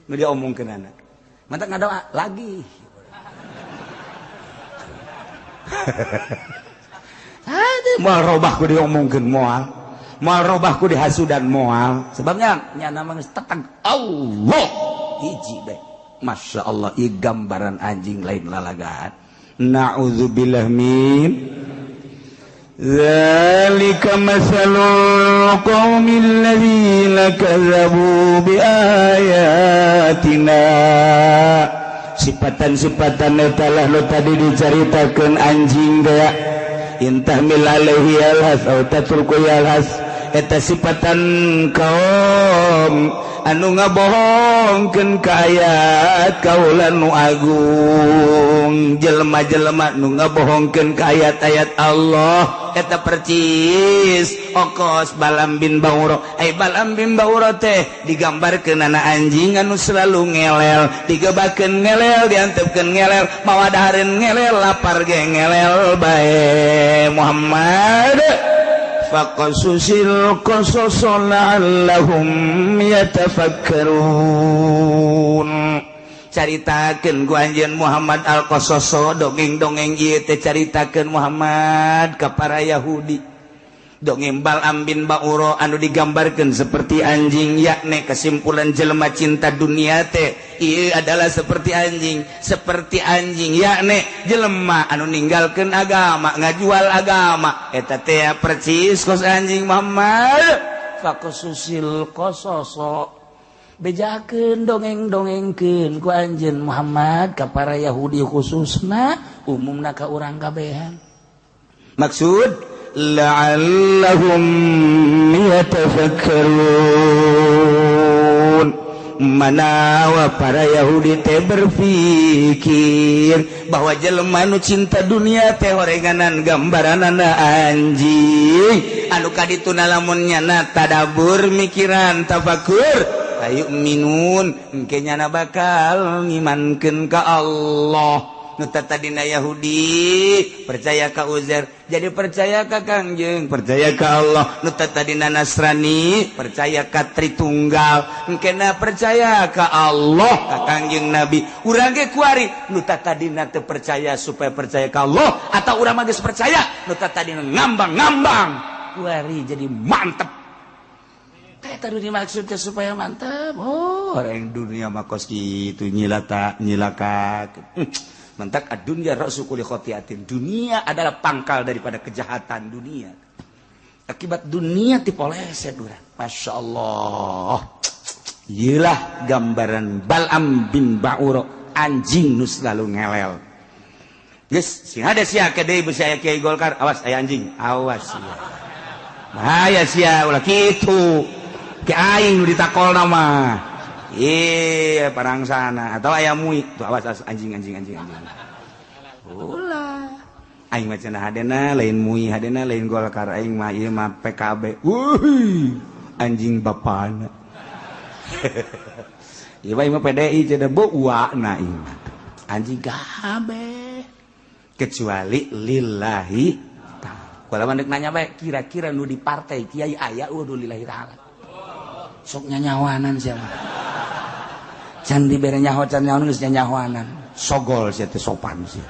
nu diomongkeun anak mantak ngadoa lagi moal robah ku diomongkeun moal robah ku dihasudan moal sebabnya nyana mah geus teteg Allah hiji bae Masya Allah ieu gambaran anjing lain lalagaan na'udzubillah min Zalika masalul qaumil ladzina kadzabu biayatina sifatan-sifatan eta lah nu tadi dicaritakeun anjing teh intah mil alaihi alhas au tatruku alhas eta sifatan kaum anu ngabohongkeun ka ayat kaula nu agung jelema-jelema nu ngabohongkeun ka ayat-ayat Allah eta percis okos Bal'am bin Ba'uro Bal'am bin Ba'uro teh digambarkeun ana anjing anu selalu ngelel digebakeun ngelel diantepkeun ngelel mawa dahareun ngelel lapar ge ngelel bae Muhammad faqasusil qasasa la'allahum yatafakkarun caritakeun ku anjeun Muhammad al-qasasa dongeng-dongeng ieu teh caritakeun Muhammad ka para Yahudi dongeng Bal'am bin Ba'uro anu digambarkeun seperti anjing yakni kesimpulan jelema cinta dunia teh ieu adalah seperti anjing yakni jelema anu ninggalkeun agama ngajual agama eta teh percis kos anjing Muhammad faqasusil qasasa bejakeun dongeng-dongengkeun ku anjeun Muhammad ka para Yahudi khususna umumna ka urang kabehan maksud la'allahum yatafakkarun manawa para Yahudi teh berpikir bahwa jelema nu cinta dunia teh horenganan gambaranana anjing anu kadituna lamun nyana tadabur mikiran tafakur ayu minun engke nyana bakal ngimankeun ka Allah nu tadina Yahudi percaya ka Uzair jadi percaya ka Kangjeng percaya ka Allah nu tadina Nasrani percaya ka Tritunggal engkena percaya ka Allah ka Kangjeng Nabi urang ge kuari nu tadina teu percaya supaya percaya ka Allah atau urang mah geus percaya nu tadina ngambang-ngambang kuari jadi mantep eta nu dimaksudna supaya mantep orang dunia mah kos kitu nyilaka mantak ad-dunya ra'su kulli khotiatin dunia adalah pangkal daripada kejahatan dunia akibat dunia tipoleset urang Masya Allah iyalah gambaran Bal'am bin Ba'uro anjing nu selalu ngelel geus sing ada sia kedai beusi aya Kiai Golkar awas aya anjing awas sia bahaya sia ulah kitu ke aing nu ditakolna mah iya parang sana atau ayam mui tuh awas anjing ulah aing mah cenah hadena lain MUI hadena lain Golkar aing mah ieu mah PKB anjing bapana ieu mah PDI cenah buana ieu anjing kabeh kecuali lillahi ta'ala kalau mandek nanya bae kira-kira nu di partai kiai aya udah lillahi ta'ala sok nyanyawanan siapa can dibere nyaho can nyaho geus nyanyawanan sogol sia teh sopan sia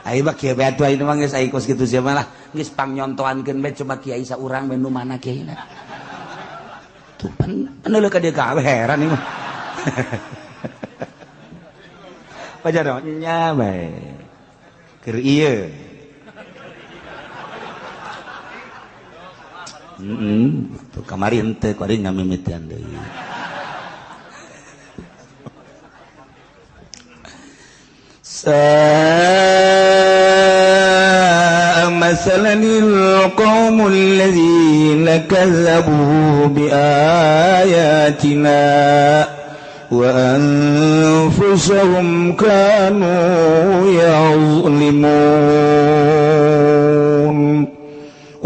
ai bak kieu bae atuh mah geus aya kos kitu sia mah lah geus pangnyontoankeun bae coba kiai saurang bae nu mana kiaina tuh pan neuleuh ka dieu ka heran ieu mah pajar nya bae keur ieu tuh kamari henteu kuring ngamimitian deui masalanil qaumul ladzina kazzabu bi ayatina wa anfusahum kanu yazlimun.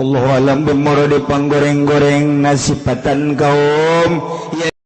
Allahu alam bimurad panggoreng-goreng nasibatan kaum ya